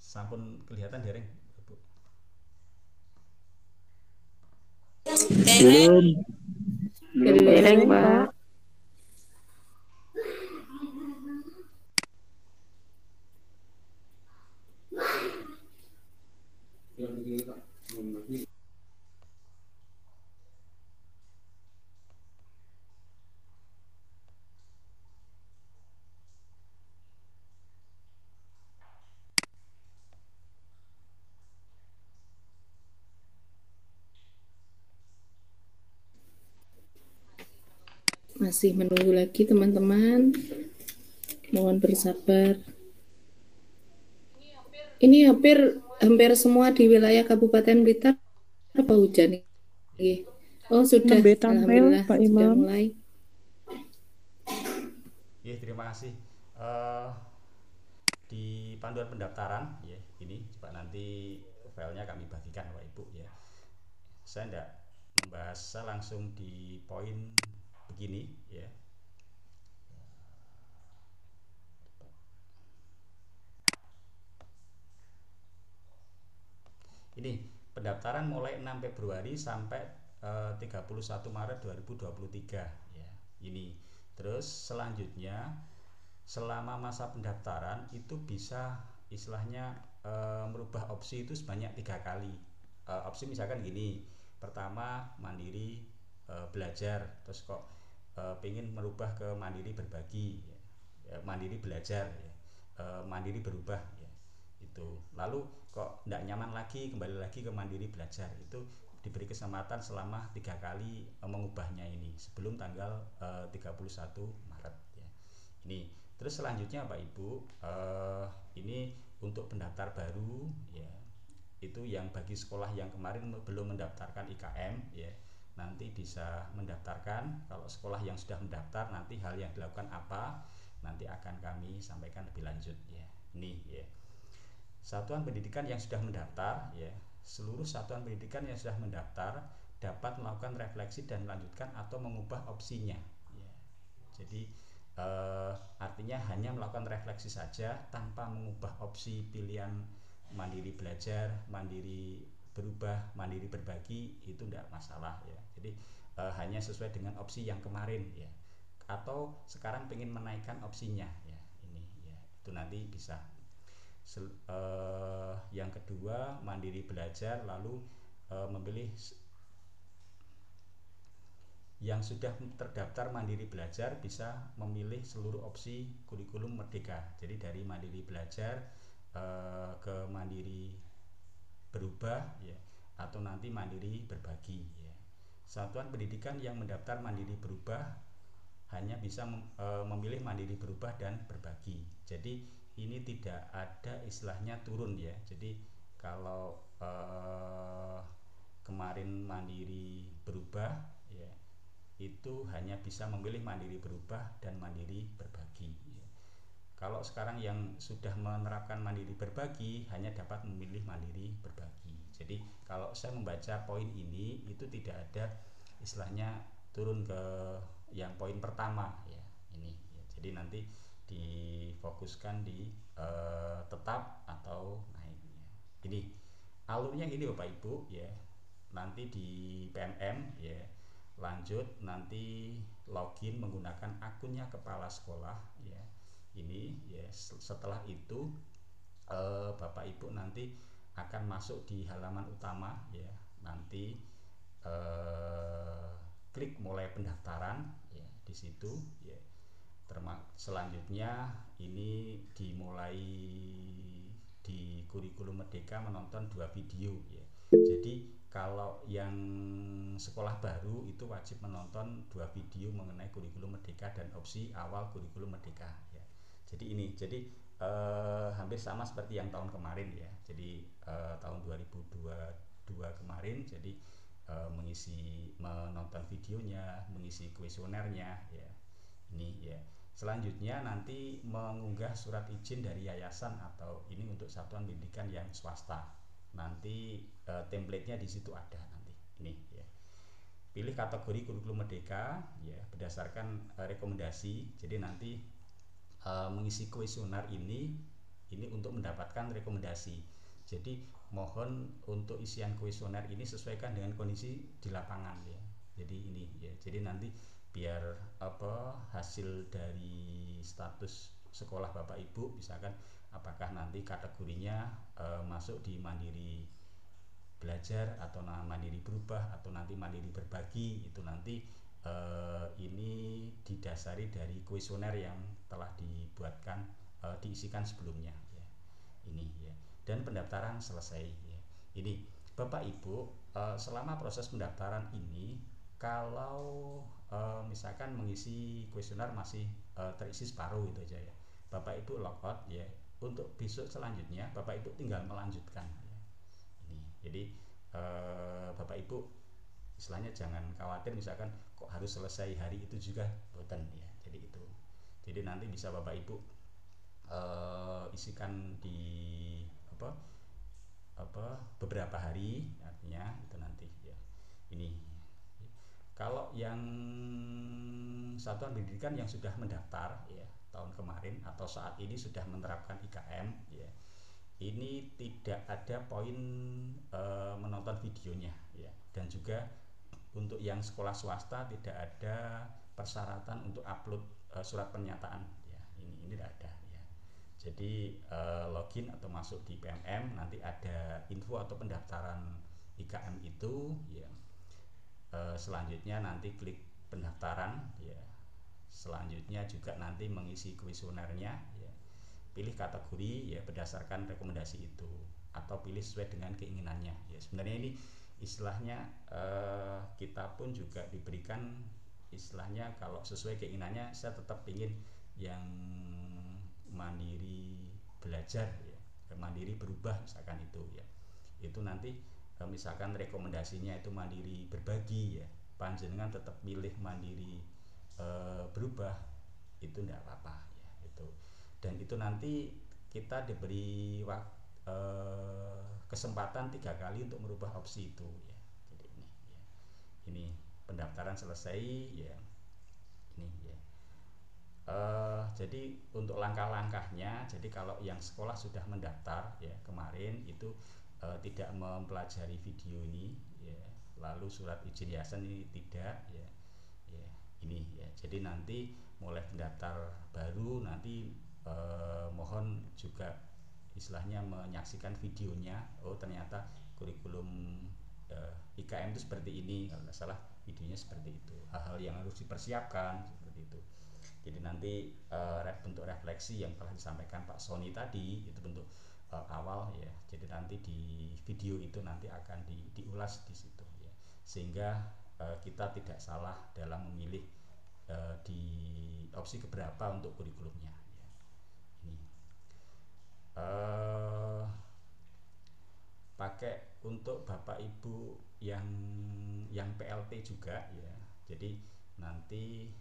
[SPEAKER 4] Sampun kelihatan dereng, Bu?
[SPEAKER 6] Belum Pak.
[SPEAKER 1] Masih menunggu lagi teman-teman, mohon bersabar. Ini hampir semua di wilayah Kabupaten Blitar apa hujan nih? Oh sudah, alhamdulillah
[SPEAKER 5] Pak
[SPEAKER 1] sudah
[SPEAKER 5] Imam.
[SPEAKER 1] mulai.
[SPEAKER 4] Ya, terima kasih. Di panduan pendaftaran, ya, ini coba nanti filenya kami bagikan Bapak Ibu, ya. Saya tidak membahas, saya langsung di poin begini, ya. Ini pendaftaran mulai 6 Februari sampai 31 Maret 2023, ya. Ini terus selanjutnya selama masa pendaftaran itu bisa istilahnya merubah opsi itu sebanyak 3 kali. Opsi misalkan gini, pertama mandiri belajar, terus kok pengen merubah ke mandiri berbagi, mandiri belajar, mandiri berubah, itu. Lalu kok tidak nyaman lagi, kembali lagi ke mandiri belajar, itu diberi kesempatan selama 3 kali mengubahnya ini sebelum tanggal 31 Maret ya. Ini terus selanjutnya Pak Ibu, ini untuk pendaftar baru ya, itu yang bagi sekolah yang kemarin belum mendaftarkan IKM ya, nanti bisa mendaftarkan. Kalau sekolah yang sudah mendaftar, nanti hal yang dilakukan apa nanti akan kami sampaikan lebih lanjut ya. Ini ya, satuan pendidikan yang sudah mendaftar ya, seluruh satuan pendidikan yang sudah mendaftar dapat melakukan refleksi dan melanjutkan atau mengubah opsinya ya. Jadi artinya hanya melakukan refleksi saja tanpa mengubah opsi pilihan mandiri belajar, mandiri berubah, mandiri berbagi, itu tidak masalah ya. Jadi hanya sesuai dengan opsi yang kemarin ya, atau sekarang pengen menaikkan opsinya ya, ini ya, itu nanti bisa. Yang kedua mandiri belajar, lalu memilih yang sudah terdaftar mandiri belajar bisa memilih seluruh opsi kurikulum merdeka. Jadi dari mandiri belajar ke mandiri berubah ya, atau nanti mandiri berbagi ya. Satuan pendidikan yang mendaftar mandiri berubah hanya bisa memilih mandiri berubah dan berbagi. Jadi ini tidak ada istilahnya turun ya. Jadi kalau kemarin mandiri berubah ya, itu hanya bisa memilih mandiri berubah dan mandiri berbagi ya. Kalau sekarang yang sudah menerapkan mandiri berbagi hanya dapat memilih mandiri berbagi. Jadi kalau saya membaca poin ini itu tidak ada istilahnya turun ke yang poin pertama ya, ini ya. Jadi nanti difokuskan di tetap atau naik ya. Ini alurnya gini Bapak Ibu ya, nanti di PMM ya, lanjut nanti login menggunakan akunnya kepala sekolah ya, ini ya. Setelah itu Bapak Ibu nanti akan masuk di halaman utama ya, nanti klik mulai pendaftaran ya, di situ ya. Selanjutnya ini dimulai di kurikulum merdeka menonton 2 video ya. Jadi kalau yang sekolah baru itu wajib menonton 2 video mengenai kurikulum merdeka dan opsi awal kurikulum merdeka ya. Jadi ini hampir sama seperti yang tahun kemarin ya. Jadi tahun 2022 kemarin, jadi menonton videonya, mengisi kuesionernya ya. Ini ya. Selanjutnya nanti mengunggah surat izin dari yayasan atau ini untuk satuan pendidikan yang swasta. Nanti template-nya di situ ada nanti. Ini ya. Pilih kategori kurikulum merdeka ya berdasarkan rekomendasi. Jadi nanti mengisi kuesioner ini untuk mendapatkan rekomendasi. Jadi mohon untuk isian kuesioner ini sesuaikan dengan kondisi di lapangan ya. Jadi ini ya. Jadi nanti biar hasil dari status sekolah Bapak Ibu, misalkan apakah nanti kategorinya masuk di mandiri belajar atau mandiri berubah atau nanti mandiri berbagi, itu nanti ini didasari dari kuesioner yang telah dibuatkan diisikan sebelumnya ya. Ini ya. Dan pendaftaran selesai ya. Ini Bapak Ibu, selama proses pendaftaran ini kalau misalkan mengisi kuesioner masih terisi separuh itu aja ya, Bapak Ibu logout ya. Untuk besok selanjutnya Bapak Ibu tinggal melanjutkan ya. Ini jadi Bapak Ibu istilahnya jangan khawatir misalkan kok harus selesai hari itu juga, boten ya. Jadi itu. Jadi nanti bisa Bapak Ibu isikan di beberapa hari, artinya itu nanti ya. Ini kalau yang satuan pendidikan yang sudah mendaftar ya tahun kemarin atau saat ini sudah menerapkan IKM ya, ini tidak ada poin menonton videonya ya. Dan juga untuk yang sekolah swasta tidak ada persyaratan untuk upload surat pernyataan ya. Ini ini tidak ada ya. Jadi login atau masuk di PMM, nanti ada info atau pendaftaran IKM itu ya. Selanjutnya nanti klik pendaftaran ya. Selanjutnya juga nanti mengisi kuesionernya ya. Pilih kategori ya berdasarkan rekomendasi itu, atau pilih sesuai dengan keinginannya ya. Sebenarnya ini istilahnya kita pun juga diberikan istilahnya, kalau sesuai keinginannya saya tetap ingin yang mandiri belajar ya, mandiri berubah misalkan itu ya. Itu nanti misalkan rekomendasinya itu mandiri berbagi ya, panjenengan tetap milih mandiri berubah, itu tidak apa-apa ya itu. Dan itu nanti kita diberi kesempatan 3 kali untuk merubah opsi itu ya. Jadi ini ya. Ini pendaftaran selesai ya. Ini ya. Jadi untuk langkah-langkahnya, jadi kalau yang sekolah sudah mendaftar ya kemarin itu tidak mempelajari video ini ya, lalu surat izin yayasan ini tidak ya. Ya, ini ya. Jadi nanti mulai pendaftar baru nanti mohon juga istilahnya menyaksikan videonya. Oh ternyata kurikulum IKM itu seperti ini, kalau tidak salah videonya seperti itu. Hal-hal yang harus dipersiapkan seperti itu. Jadi nanti bentuk refleksi yang telah disampaikan Pak Sony tadi itu bentuk awal ya. Jadi nanti di video itu nanti akan diulas di situ ya. Sehingga kita tidak salah dalam memilih di opsi keberapa untuk kurikulumnya ya. Ini pakai untuk Bapak Ibu yang PLT juga ya. Jadi nanti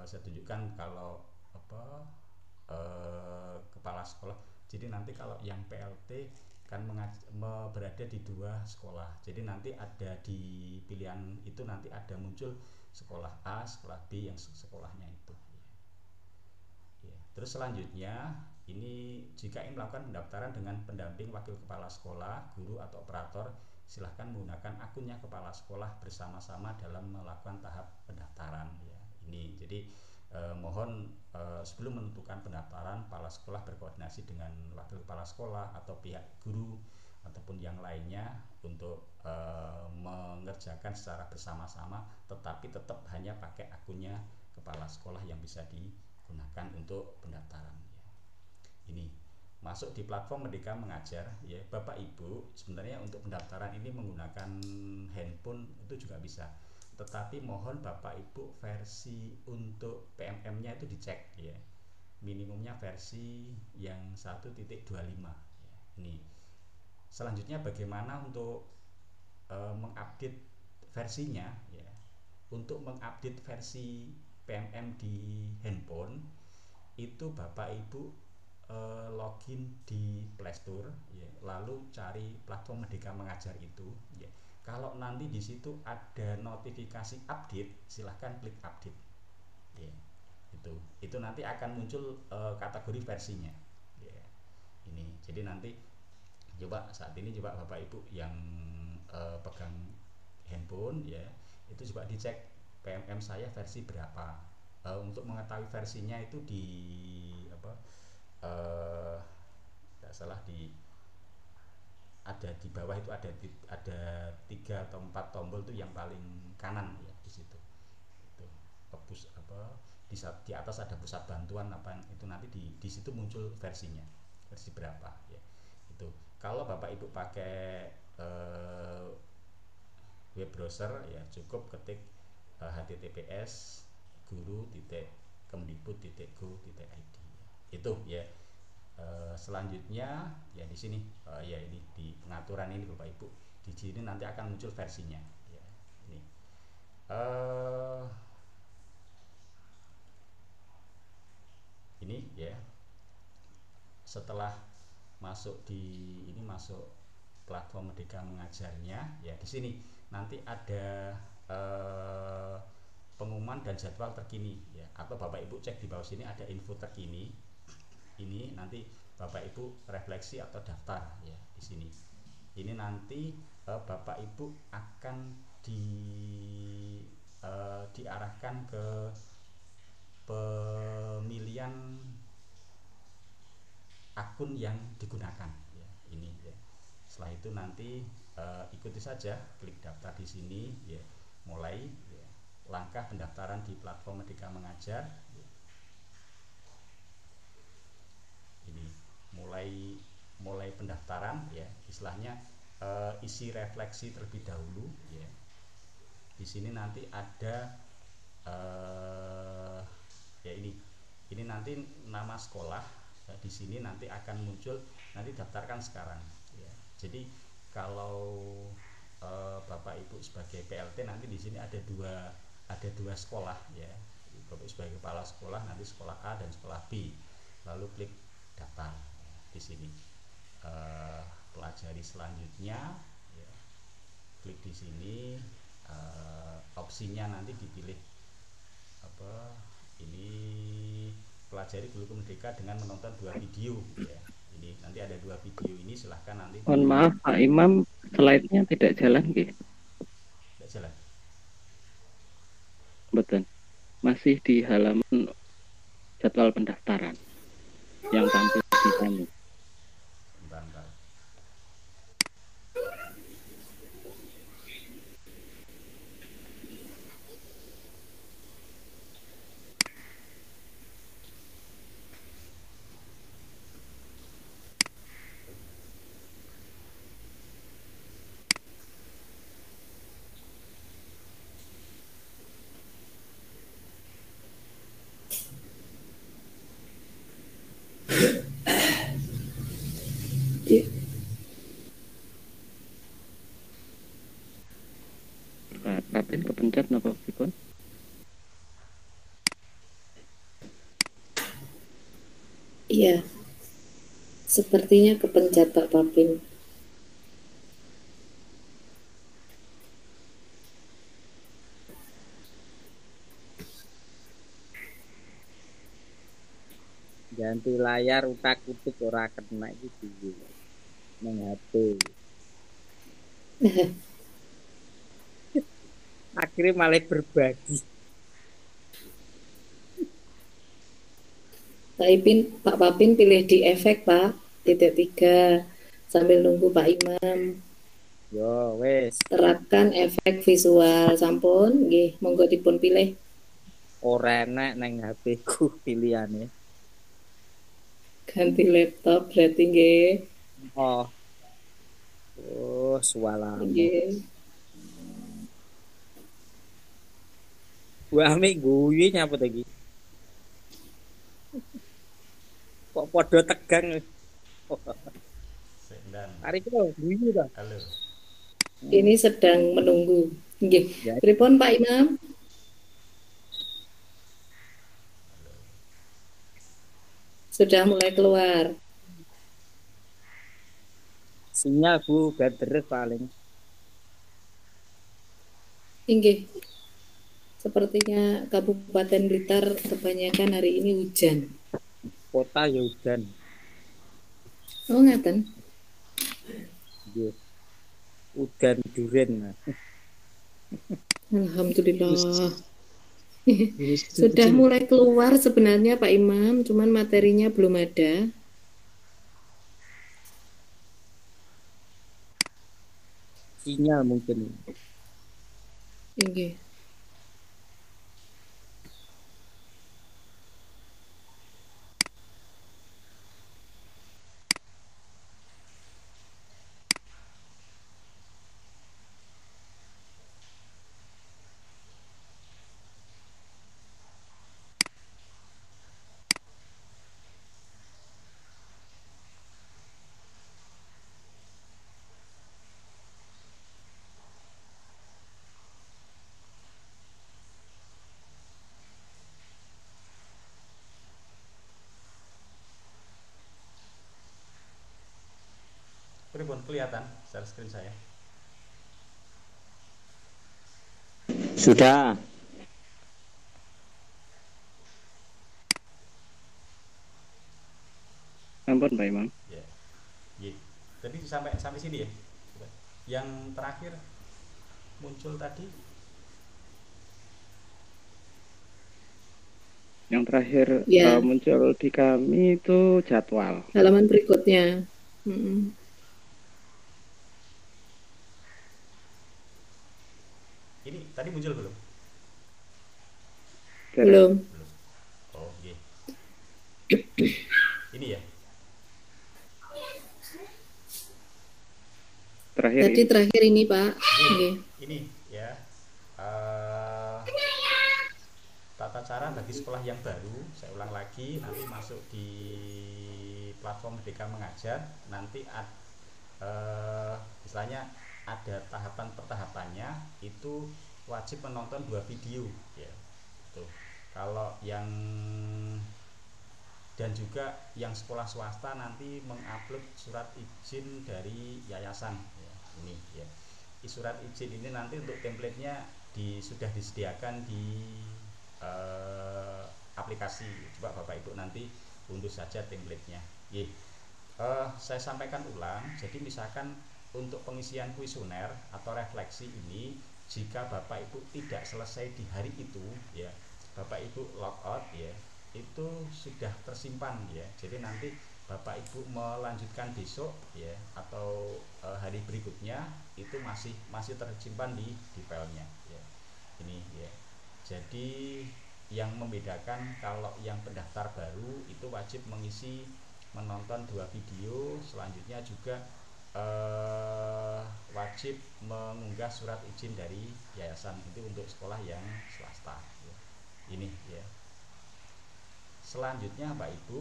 [SPEAKER 4] saya tunjukkan kalau kepala sekolah. Jadi nanti kalau yang PLT kan berada di 2 sekolah. Jadi nanti ada di pilihan itu nanti ada muncul sekolah A, sekolah B yang sekolahnya itu. Ya. Terus selanjutnya ini jika ingin melakukan pendaftaran dengan pendamping wakil kepala sekolah, guru atau operator, silahkan menggunakan akunnya kepala sekolah bersama-sama dalam melakukan tahap pendaftaran ya. Ini jadi mohon sebelum menentukan pendaftaran, kepala sekolah berkoordinasi dengan wakil kepala sekolah atau pihak guru ataupun yang lainnya untuk mengerjakan secara bersama-sama, tetapi tetap hanya pakai akunnya kepala sekolah yang bisa digunakan untuk pendaftaran ya. Ini masuk di platform Merdeka Mengajar ya Bapak Ibu. Sebenarnya untuk pendaftaran ini menggunakan handphone itu juga bisa, tetapi mohon Bapak Ibu versi untuk PMM-nya itu dicek ya, minimumnya versi yang 1.25 ya. Ini selanjutnya bagaimana untuk mengupdate versinya ya. Untuk mengupdate versi PMM di handphone itu Bapak Ibu login di Playstore ya, lalu cari platform Merdeka Mengajar itu ya. Kalau nanti di situ ada notifikasi update, silahkan klik update ya. Itu nanti akan muncul kategori versinya ya. Ini jadi nanti coba saat ini coba Bapak Ibu yang pegang handphone ya, itu coba dicek PMM saya versi berapa. Untuk mengetahui versinya itu di tidak salah ada di bawah itu ada 3 atau 4 tombol tuh yang paling kanan ya di situ. Itu di atas ada pusat bantuan apa itu, nanti di situ muncul versinya, versi berapa ya. Itu kalau Bapak Ibu pakai web browser ya cukup ketik https guru.kemdikbud.go.id itu ya. Selanjutnya ya di sini ya ini di pengaturan ini Bapak Ibu, di sini nanti akan muncul versinya ya. Ini ini ya, setelah masuk masuk platform Merdeka Mengajarnya ya, di sini nanti ada pengumuman dan jadwal terkini ya, atau Bapak Ibu cek di bawah sini ada info terkini. Ini nanti Bapak Ibu refleksi atau daftar ya di sini. Ini nanti Bapak Ibu akan diarahkan ke pemilihan akun yang digunakan ya, ini ya. Setelah itu nanti ikuti saja, klik daftar di sini ya, mulai ya, langkah pendaftaran di platform Merdeka Mengajar ya. Ini mulai pendaftaran ya, istilahnya isi refleksi terlebih dahulu ya. Di sini nanti ada ya ini nanti nama sekolah ya, di sini nanti akan muncul, nanti daftarkan sekarang ya. Jadi kalau Bapak Ibu sebagai PLT nanti di sini ada dua sekolah ya. Bapak sebagai kepala sekolah nanti sekolah A dan sekolah B, lalu klik daftar ya, di sini. Pelajari selanjutnya ya, klik di sini, opsinya nanti dipilih apa ini, pelajari kurikulum merdeka dengan menonton 2 video ya. Ini nanti ada 2 video ini, silahkan nanti.
[SPEAKER 5] Mohon maaf Pak Imam, slide-nya tidak jalan gitu.
[SPEAKER 4] Tidak jalan.
[SPEAKER 5] Betul. Masih di halaman jadwal pendaftaran yang tampil di sana.
[SPEAKER 4] Bentar.
[SPEAKER 5] Kapin kepencet napa pripun?
[SPEAKER 1] Iya, sepertinya kepencet Pak Papin.
[SPEAKER 7] Ganti layar utak-utik ora kena iki piye. Ning HP. Akhirnya malah berbagi.
[SPEAKER 1] Pak Papin pilih di efek Pak, .3 sambil nunggu Pak Imam.
[SPEAKER 7] Yo wes.
[SPEAKER 1] Terapkan efek visual sampun, nggih, monggo dipun pilih.
[SPEAKER 7] Ora enak nang HP ku pilihane.
[SPEAKER 1] Ganti laptop berarti nggih.
[SPEAKER 7] Oh. Oh, sualamu.
[SPEAKER 1] Nggih.
[SPEAKER 7] Wah, mik guyu nyapa to iki? Kok padha tegang.
[SPEAKER 4] Sendan.
[SPEAKER 7] Ari kok guyu ta?
[SPEAKER 4] Halo.
[SPEAKER 1] Ini sedang menunggu. Nggih. Pripun Pak Imam? Sudah mulai keluar.
[SPEAKER 7] Sinyal Bu gader paling.
[SPEAKER 1] Inggih. Sepertinya Kabupaten Blitar kebanyakan hari ini hujan.
[SPEAKER 7] Kota ya udan.
[SPEAKER 1] Oh, ngaten.
[SPEAKER 7] Nggih. Udan duren.
[SPEAKER 1] Alhamdulillah. Sudah mulai keluar sebenarnya Pak Imam, cuman materinya belum ada.
[SPEAKER 7] Sinyal mungkin.
[SPEAKER 1] Inggih.
[SPEAKER 4] Pripun kelihatan share screen saya?
[SPEAKER 5] Sudah. Ampun Pak Imam.
[SPEAKER 4] Ya. Ya. Jadi sampai sini ya. Yang terakhir muncul tadi
[SPEAKER 5] Yang terakhir
[SPEAKER 1] Ya,
[SPEAKER 5] muncul di kami itu jadwal.
[SPEAKER 1] halaman berikutnya. Mm-mm.
[SPEAKER 4] Ini tadi muncul belum?
[SPEAKER 1] Belum.
[SPEAKER 4] Belum. Oh, iya. Ini ya.
[SPEAKER 5] Terakhir
[SPEAKER 1] Tadi
[SPEAKER 5] ini.
[SPEAKER 1] terakhir ini, Pak.
[SPEAKER 4] Oke.
[SPEAKER 1] Oke.
[SPEAKER 4] Ini ya. Eh, tata cara bagi sekolah yang baru, saya ulang lagi, nanti masuk di platform Merdeka Mengajar, nanti misalnya ada tahapan pertahapannya, itu wajib menonton 2 video ya. Tuh. Kalau yang dan juga yang sekolah swasta nanti mengupload surat izin dari yayasan ya, ini ya. Surat izin ini nanti untuk templatenya sudah disediakan di aplikasi. Coba Bapak Ibu nanti unduh saja templatenya. Saya sampaikan ulang. Jadi misalkan untuk pengisian kuesioner atau refleksi ini, jika Bapak Ibu tidak selesai di hari itu ya, Bapak Ibu log out ya, itu sudah tersimpan ya. Jadi nanti Bapak Ibu melanjutkan besok ya, atau hari berikutnya, itu masih tersimpan di filenya ya. Ini ya. Jadi yang membedakan kalau yang pendaftar baru itu wajib menonton 2 video, selanjutnya juga wajib mengunggah surat izin dari yayasan, itu untuk sekolah yang swasta ya. Ini ya. Selanjutnya Pak Ibu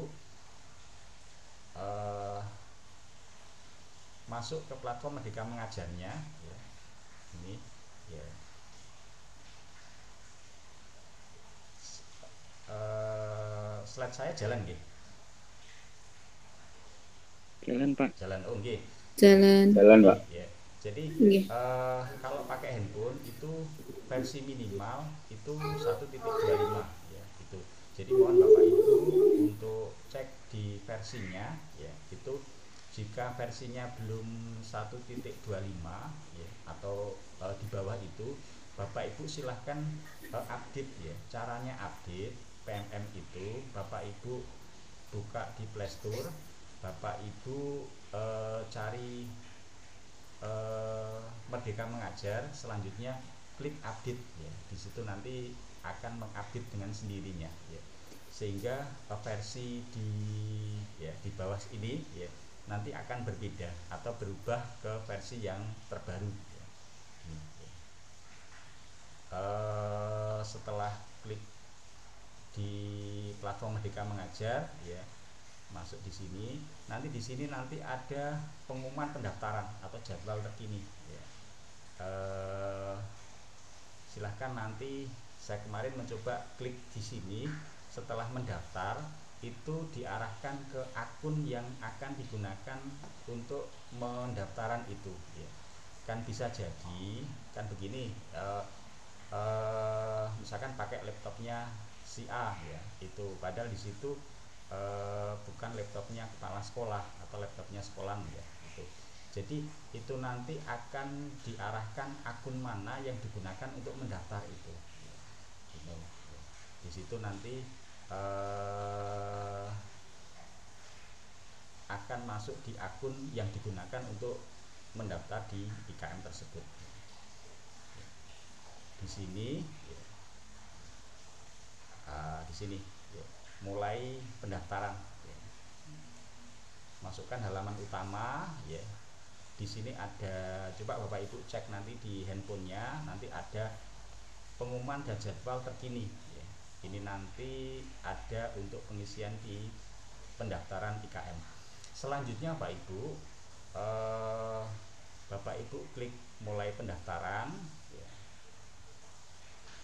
[SPEAKER 4] masuk ke platform Merdeka Mengajarnya ya. Ini ya. Slide saya jalan nggih?
[SPEAKER 5] Jalan Pak.
[SPEAKER 4] Jalan, oh nggih.
[SPEAKER 1] Jalan.
[SPEAKER 3] Jalan, Pak.
[SPEAKER 4] Ya. Jadi
[SPEAKER 1] Nggih.
[SPEAKER 4] kalau pakai handphone itu versi minimal itu 1.25 ya, itu. Jadi mohon Bapak Ibu untuk cek di versinya ya, itu jika versinya belum 1.25 ya, atau di bawah itu, Bapak Ibu silahkan update ya. Caranya update PMM itu Bapak Ibu buka di Play Store, Bapak Ibu cari Merdeka Mengajar, selanjutnya klik update ya. Di situ nanti akan mengupdate dengan sendirinya ya. Sehingga versi di bawah ini ya, nanti akan berbeda atau berubah ke versi yang terbaru ya. Ini, ya. Setelah klik di platform Merdeka Mengajar ya, masuk di sini, nanti di sini nanti ada pengumuman pendaftaran atau jadwal terkini ya. Silahkan nanti, saya kemarin mencoba klik di sini, setelah mendaftar itu diarahkan ke akun yang akan digunakan untuk pendaftaran itu ya. Kan bisa jadi kan begini, misalkan pakai laptopnya si A ya, itu padahal di situ bukan laptopnya kepala sekolah atau laptopnya sekolah ya, gitu. Jadi itu nanti akan diarahkan akun mana yang digunakan untuk mendaftar itu. Gitu. Di situ nanti akan masuk di akun yang digunakan untuk mendaftar di IKM tersebut. Di sini, di sini. Mulai pendaftaran ya. Masukkan halaman utama ya. Di sini ada, coba Bapak Ibu cek nanti di handphonenya, nanti ada pengumuman dan jadwal terkini ya. Ini nanti ada untuk pengisian di pendaftaran IKM. Selanjutnya Bapak Ibu, Bapak Ibu klik mulai pendaftaran ya.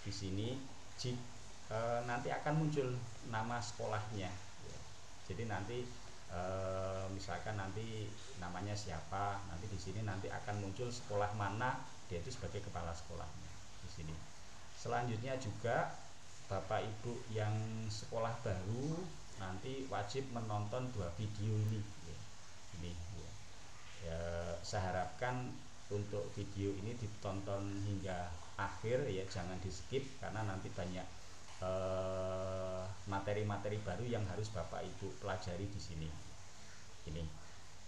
[SPEAKER 4] Di sini nanti akan muncul nama sekolahnya ya. Jadi nanti misalkan nanti namanya siapa, nanti di sini nanti akan muncul sekolah mana, dia itu sebagai kepala sekolahnya di sini. Selanjutnya juga Bapak Ibu yang sekolah baru nanti wajib menonton 2 video ini ya. Ini ya. Ya, saya harapkan untuk video ini ditonton hingga akhir ya, jangan di skip karena nanti banyak materi-materi baru yang harus Bapak Ibu pelajari di sini. Ini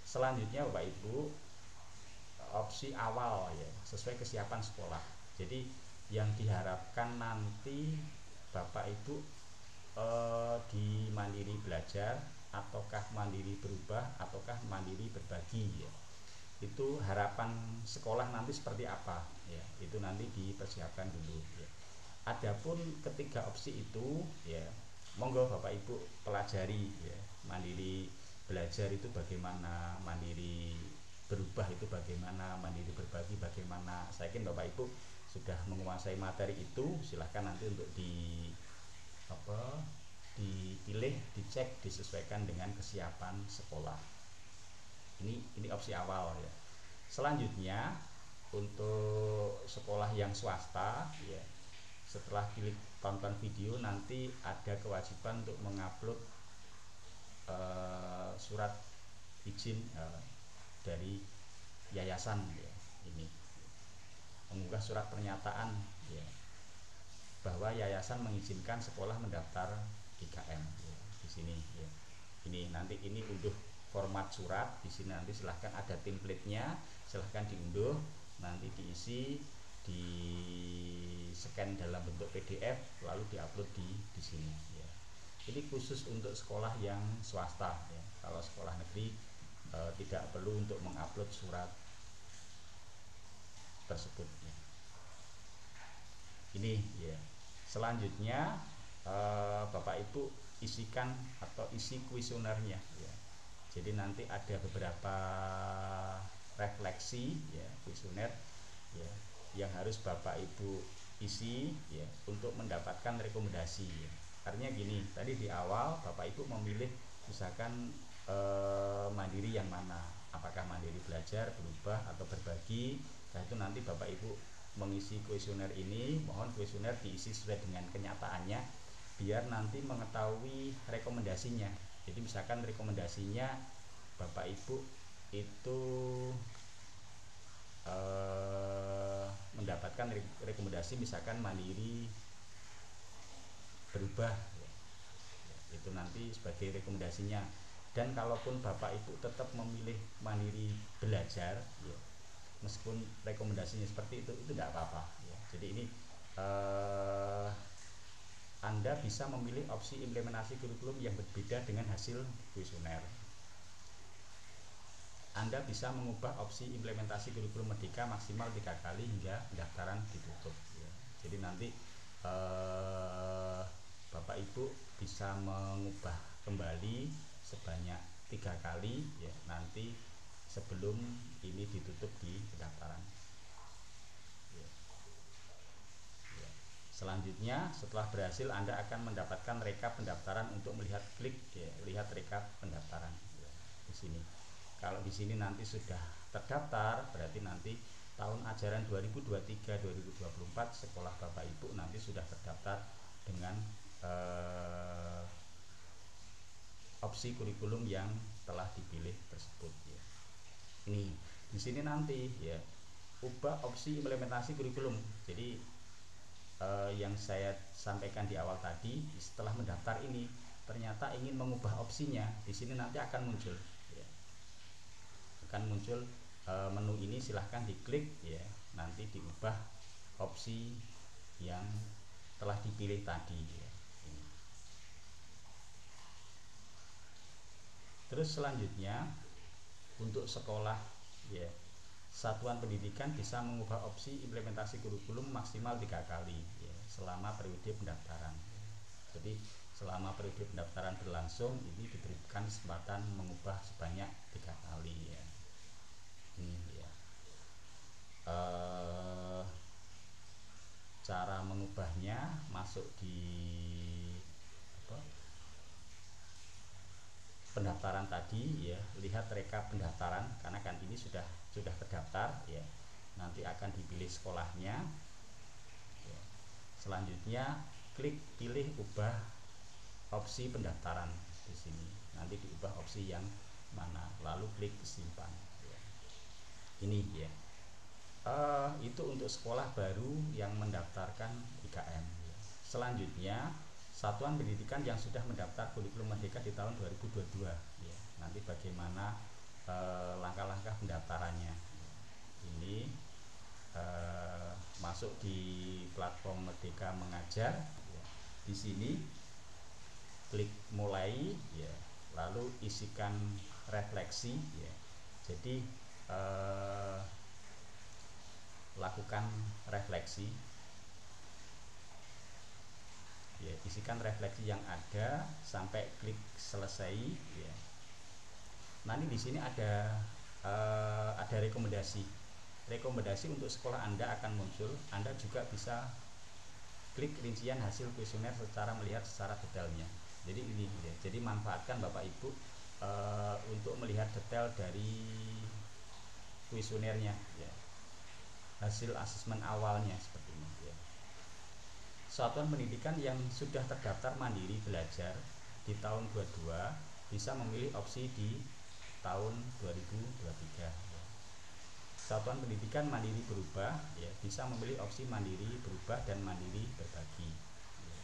[SPEAKER 4] selanjutnya Bapak Ibu, opsi awal ya, sesuai kesiapan sekolah. Jadi yang diharapkan nanti Bapak Ibu di mandiri belajar, ataukah mandiri berubah, ataukah mandiri berbagi ya. Itu harapan sekolah nanti seperti apa ya, itu nanti dipersiapkan dulu ya. Adapun ketiga opsi itu ya, monggo Bapak Ibu pelajari ya. Mandiri belajar itu bagaimana, mandiri berubah itu bagaimana, mandiri berbagi bagaimana. Saya yakin Bapak Ibu sudah menguasai materi itu. Silahkan nanti untuk dipilih, dicek, disesuaikan dengan kesiapan sekolah. Ini opsi awal ya. Selanjutnya untuk sekolah yang swasta ya, setelah klik tonton video nanti ada kewajiban untuk mengupload surat izin dari yayasan ya. Ini mengunggah surat pernyataan ya, bahwa yayasan mengizinkan sekolah mendaftar IKM ya, di sini ya. Ini nanti ini unduh format surat di sini, nanti silahkan ada template-nya, silahkan diunduh, nanti diisi, di scan dalam bentuk PDF, lalu diupload di sini ya. Ini khusus untuk sekolah yang swasta ya. Kalau sekolah negeri tidak perlu untuk mengupload surat tersebut ya. Ini ya. Selanjutnya Bapak Ibu isikan atau isi kuesionernya ya. Jadi nanti ada beberapa refleksi ya, kuesioner ya, yang harus Bapak Ibu isi ya, untuk mendapatkan rekomendasi ya. Artinya gini, tadi di awal Bapak Ibu memilih misalkan mandiri yang mana, apakah mandiri belajar, berubah, atau berbagi. Nah itu nanti Bapak Ibu mengisi kuesioner ini, mohon kuesioner diisi sesuai dengan kenyataannya, biar nanti mengetahui rekomendasinya. Jadi misalkan rekomendasinya Bapak Ibu itu mendapatkan rekomendasi misalkan mandiri berubah ya. Itu nanti sebagai rekomendasinya. Dan kalaupun Bapak Ibu tetap memilih mandiri belajar ya, meskipun rekomendasinya seperti itu tidak apa-apa ya. Jadi ini Anda bisa memilih opsi implementasi kurikulum yang berbeda dengan hasil kuesioner. Anda bisa mengubah opsi implementasi kurikulum Merdeka maksimal 3 kali hingga pendaftaran ditutup ya. Jadi nanti Bapak Ibu bisa mengubah kembali sebanyak 3 kali ya, nanti sebelum ini ditutup di pendaftaran ya. Ya. Selanjutnya setelah berhasil Anda akan mendapatkan rekap pendaftaran untuk melihat klik ya, lihat rekap pendaftaran ya, di sini. Kalau di sini nanti sudah terdaftar, berarti nanti tahun ajaran 2023-2024 sekolah Bapak Ibu nanti sudah terdaftar dengan opsi kurikulum yang telah dipilih tersebut ya. Ini di sini nanti ya, ubah opsi implementasi kurikulum. Jadi yang saya sampaikan di awal tadi, setelah mendaftar ini ternyata ingin mengubah opsinya, di sini nanti akan muncul ya. Akan muncul menu ini, silahkan diklik ya, nanti diubah opsi yang telah dipilih tadi ya. Ini. Terus selanjutnya untuk sekolah ya, satuan pendidikan bisa mengubah opsi implementasi kurikulum maksimal 3 kali ya, selama periode pendaftaran. Jadi selama periode pendaftaran berlangsung ini diberikan kesempatan mengubah sebanyak 3 kali ya. Ini ya. Cara mengubahnya masuk di pendaftaran tadi ya, lihat rekap pendaftaran karena kan ini sudah terdaftar ya. Nanti akan dipilih sekolahnya ya. Selanjutnya klik pilih ubah opsi pendaftaran di sini. Nanti diubah opsi yang mana, lalu klik simpan ya. Ini ya. Itu untuk sekolah baru yang mendaftarkan IKM ya. Selanjutnya satuan pendidikan yang sudah mendaftar kurikulum merdeka di tahun 2022 ya. Nanti bagaimana langkah-langkah pendaftarannya. Ini masuk di platform Merdeka Mengajar ya. Di sini klik mulai ya, lalu isikan refleksi ya. Jadi lakukan refleksi ya, isikan refleksi yang ada sampai klik selesai ya. Nanti di sini ada rekomendasi untuk sekolah Anda akan muncul. Anda juga bisa klik rincian hasil kuesioner secara melihat secara detailnya. Jadi ini ya. Jadi manfaatkan Bapak Ibu untuk melihat detail dari kuesionernya ya. Hasil asesmen awalnya seperti ini ya. Satuan pendidikan yang sudah terdaftar mandiri belajar di tahun 22 bisa memilih opsi di tahun 2023 ya. Satuan pendidikan mandiri berubah ya, bisa memilih opsi mandiri berubah dan mandiri berbagi ya.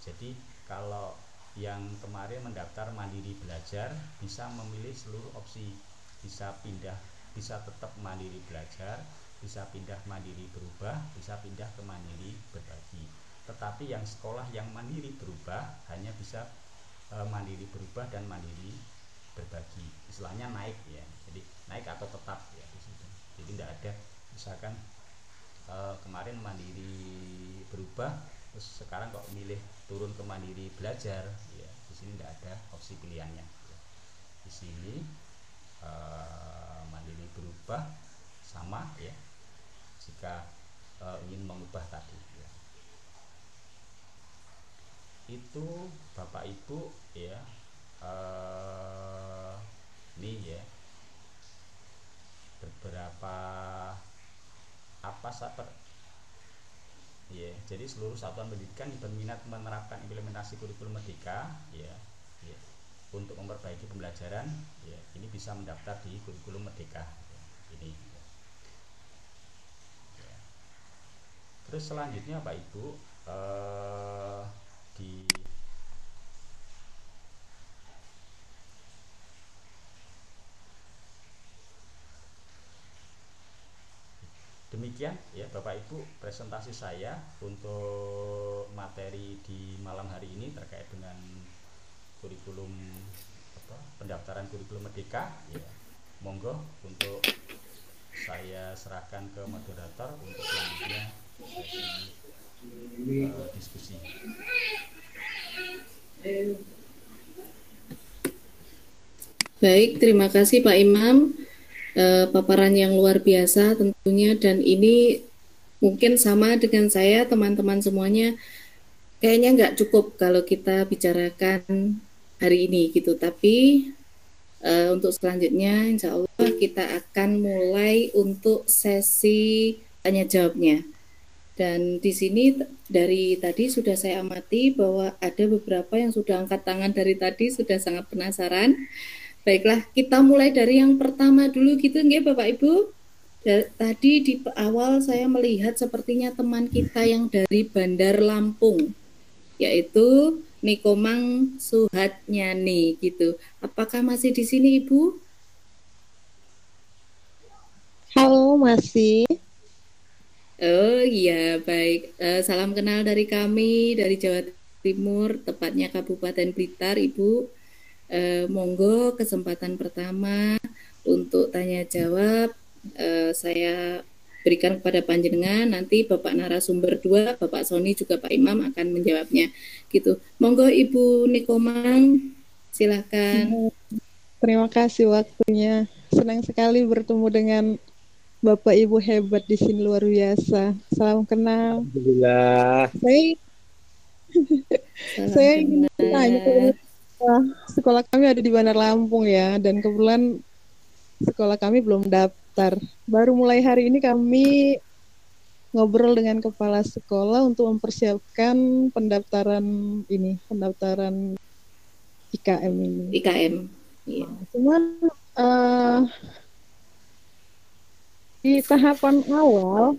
[SPEAKER 4] Jadi kalau yang kemarin mendaftar mandiri belajar bisa memilih seluruh opsi, bisa pindah, bisa tetap mandiri belajar, bisa pindah mandiri berubah, bisa pindah ke mandiri berbagi. Tetapi yang sekolah yang mandiri berubah hanya bisa mandiri berubah dan mandiri berbagi. Istilahnya naik ya. Jadi naik atau tetap ya di situ. Jadi tidak ada misalkan kemarin mandiri berubah terus sekarang kok milih turun ke mandiri belajar ya. Di sini tidak ada opsi pilihannya ya. Di sini mandiri berubah sama ya jika ingin mengubah tadi ya. Itu Bapak Ibu ya ini ya beberapa apa sahabat ya. Jadi seluruh satuan pendidikan yang berminat menerapkan implementasi kurikulum merdeka ya, ya untuk memperbaiki pembelajaran ya, ini bisa mendaftar di kurikulum merdeka ya, ini ya. Terus selanjutnya Pak Ibu di demikian ya Bapak Ibu presentasi saya untuk materi di malam hari ini terkait dengan kurikulum pendaftaran kurikulum merdeka ya. Monggo untuk saya serahkan ke moderator untuk selanjutnya diskusi.
[SPEAKER 1] Baik, terima kasih Pak Imam. Paparan yang luar biasa tentunya, dan ini mungkin sama dengan saya, teman-teman semuanya kayaknya nggak cukup kalau kita bicarakan hari ini gitu, tapi untuk selanjutnya insya Allah kita akan mulai untuk sesi tanya jawabnya. Dan di sini dari tadi sudah saya amati bahwa ada beberapa yang sudah angkat tangan dari tadi, sudah sangat penasaran. Baiklah, kita mulai dari yang pertama dulu gitu nggih Bapak Ibu. Tadi di awal saya melihat sepertinya teman kita yang dari Bandar Lampung, yaitu Nikomang Suhatnyani gitu. Apakah masih di sini Ibu?
[SPEAKER 6] Halo, masih.
[SPEAKER 1] Oh iya, baik. Salam kenal dari kami dari Jawa Timur, tepatnya Kabupaten Blitar, Ibu. Monggo kesempatan pertama untuk tanya jawab saya berikan kepada panjenengan, nanti Bapak narasumber 2, Bapak Sony juga Pak Imam akan menjawabnya gitu. Monggo Ibu Nikomang, silakan.
[SPEAKER 6] Terima kasih waktunya. Senang sekali bertemu dengan Bapak Ibu hebat di sini, luar biasa. Salam kenal.
[SPEAKER 3] Alhamdulillah.
[SPEAKER 6] Saya ingin tanya, sekolah kami ada di Bandar Lampung ya, dan kebetulan sekolah kami belum daftar. Baru mulai hari ini kami ngobrol dengan kepala sekolah untuk mempersiapkan pendaftaran IKM ini.
[SPEAKER 1] IKM. Iya.
[SPEAKER 6] Cuman di tahapan awal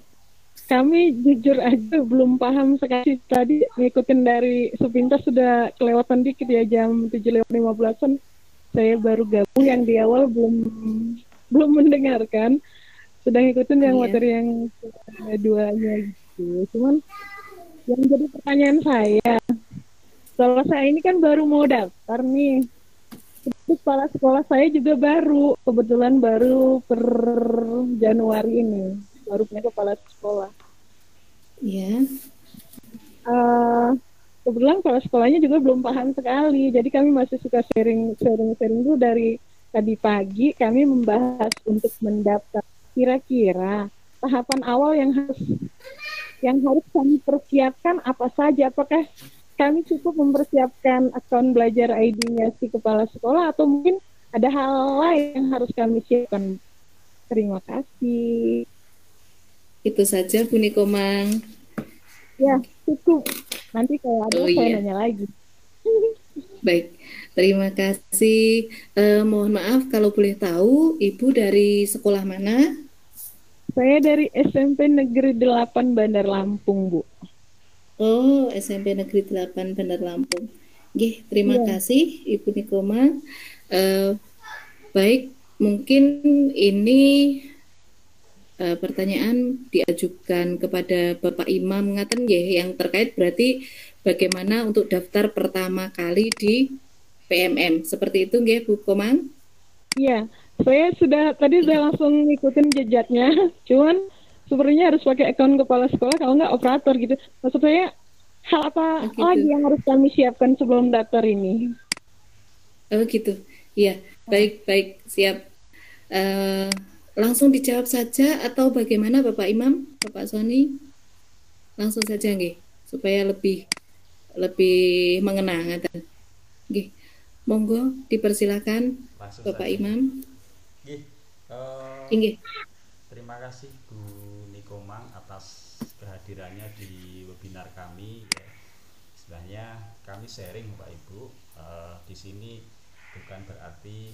[SPEAKER 6] kami jujur aja belum paham sekali tadi ngikutin dari sepintas sudah kelewatan dikit ya jam 7:15-an. Saya baru gabung yang di awal belum mendengarkan. Sudah ngikutin yang
[SPEAKER 1] Iya.
[SPEAKER 6] materi yang keduanya gitu. Cuman yang jadi pertanyaan saya, kalau saya ini kan baru mau daftar nih. Terus kepala sekolah saya juga kebetulan baru per Januari ini, baru punya kepala sekolah.
[SPEAKER 1] Iya.
[SPEAKER 6] Kebetulan kepala sekolahnya juga belum paham sekali, jadi kami masih suka sharing dulu dari tadi pagi. Kami membahas untuk mendaftar. Kira-kira tahapan awal yang harus kami persiapkan apa saja? Apakah kami cukup mempersiapkan akun belajar ID-nya si kepala sekolah atau mungkin ada hal lain yang harus kami siapkan? Terima kasih.
[SPEAKER 1] Itu saja Bu Nikomang.
[SPEAKER 6] Ya, cukup. Nanti kalau ada saya nanya lagi.
[SPEAKER 1] Baik, terima kasih. Mohon maaf kalau boleh tahu Ibu dari sekolah mana?
[SPEAKER 6] Saya dari SMP Negeri 8 Bandar Lampung, Bu.
[SPEAKER 1] Oh, SMP Negeri 8 Bandar Lampung. Nggih, terima kasih Ibu Nikomang. Baik, mungkin ini pertanyaan diajukan kepada Bapak Imam ngaten nggih, yang terkait berarti bagaimana untuk daftar pertama kali di PMM. Seperti itu nggih Bu Komang?
[SPEAKER 6] Iya, saya sudah langsung ngikutin jejaknya. Cuman sepertinya harus pakai akun kepala sekolah, kalau nggak operator gitu. Maksud saya hal apa lagi yang harus kami siapkan sebelum daftar ini?
[SPEAKER 1] Oh gitu. Iya, baik siap. Langsung dijawab saja atau bagaimana Bapak Imam, Bapak Sony? Langsung saja nggih, supaya lebih mengena ngaten. Nggih. Monggo dipersilakan langsung Bapak saja. Imam.
[SPEAKER 4] Nggih. Terima kasih Bu Nikomang atas kehadirannya di webinar kami. Sebenarnya kami sharing Bapak Ibu, di sini bukan berarti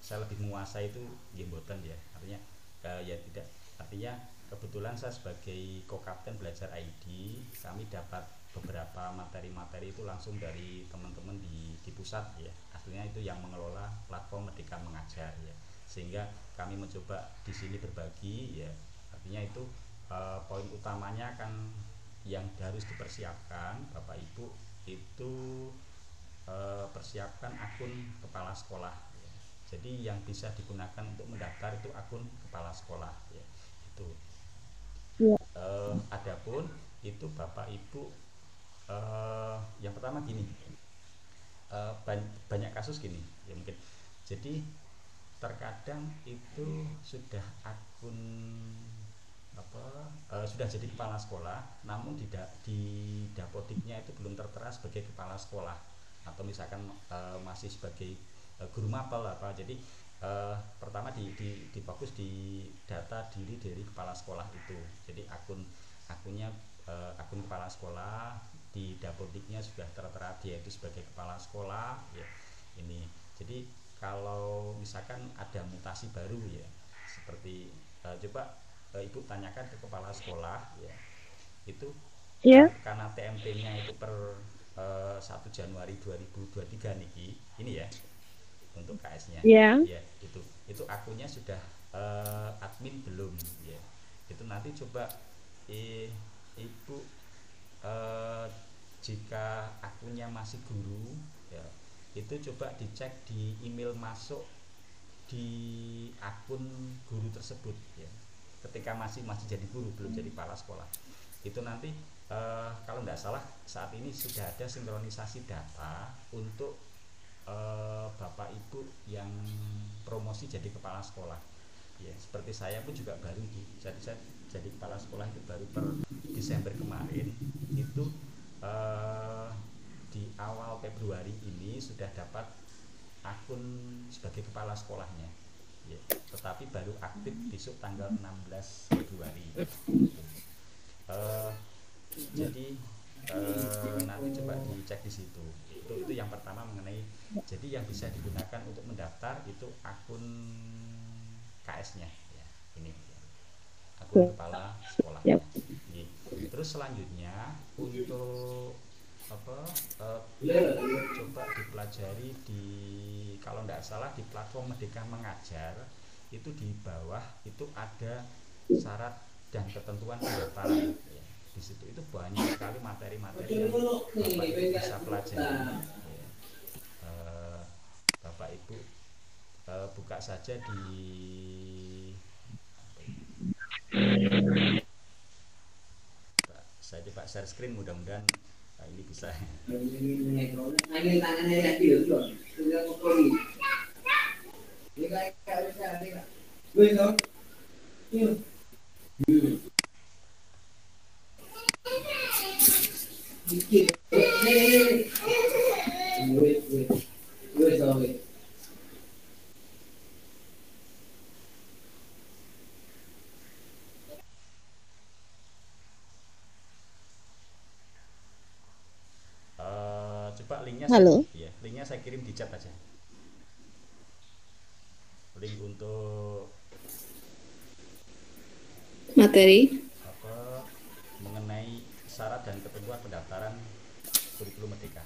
[SPEAKER 4] saya lebih menguasai itu mboten ya. Artinya ya tidak. Artinya kebetulan saya sebagai co-kapten belajar ID, kami dapat beberapa materi-materi itu langsung dari teman-teman di pusat ya. Aslinya itu yang mengelola platform Merdeka Mengajar ya. Sehingga kami mencoba di sini berbagi ya. Artinya itu poin utamanya kan yang harus dipersiapkan Bapak Ibu itu persiapkan akun kepala sekolah ya. Jadi yang bisa digunakan untuk mendaftar itu akun kepala sekolah ya. Itu adapun itu Bapak Ibu yang pertama gini, banyak kasus gini ya mungkin. Jadi terkadang itu sudah akun sudah jadi kepala sekolah, namun di dapotiknya itu belum tertera sebagai kepala sekolah, atau misalkan masih sebagai guru mapel apa. Jadi pertama difokus di data diri dari kepala sekolah itu. Jadi akunnya akun kepala sekolah di dapotiknya sudah tertera dia itu sebagai kepala sekolah ya. Ini jadi kalau misalkan ada mutasi baru ya, seperti coba Ibu tanyakan ke kepala sekolah ya, itu karena TMP-nya itu per 1 Januari 2023 niki ini ya untuk KS-nya ya, itu akunnya sudah admin belum ya. Itu nanti coba Ibu jika akunnya masih guru ya, itu coba dicek di email masuk di akun guru tersebut ya. Ketika masih jadi guru, belum jadi kepala sekolah, itu nanti kalau tidak salah saat ini sudah ada sinkronisasi data untuk Bapak Ibu yang promosi jadi kepala sekolah ya. Seperti saya pun juga baru jadi kepala sekolah itu baru per Desember kemarin. Itu di awal Februari ini sudah dapat akun sebagai kepala sekolahnya ya, tetapi baru aktif besok tanggal 16 Februari. Jadi nanti coba dicek di situ. Itu yang pertama mengenai, jadi yang bisa digunakan untuk mendaftar itu akun KS-nya ya, ini. akun kepala sekolahnya.
[SPEAKER 5] Yap.
[SPEAKER 4] Nggih. Terus selanjutnya untuk apa coba dipelajari di, kalau tidak salah di platform Merdeka Mengajar itu di bawah itu ada syarat dan ketentuan pendaftaran ya. Di situ itu banyak sekali materi-materi yang Bapak Ibu bisa pelajari ya. Bapak Ibu buka saja di saya coba share screen, mudah-mudahan ini bisa. Coba linknya
[SPEAKER 6] Halo.
[SPEAKER 4] ya, linknya saya kirim di chat aja. Link untuk
[SPEAKER 1] Materi.
[SPEAKER 4] apa mengenai syarat dan ketentuan pendaftaran kurikulum Merdeka.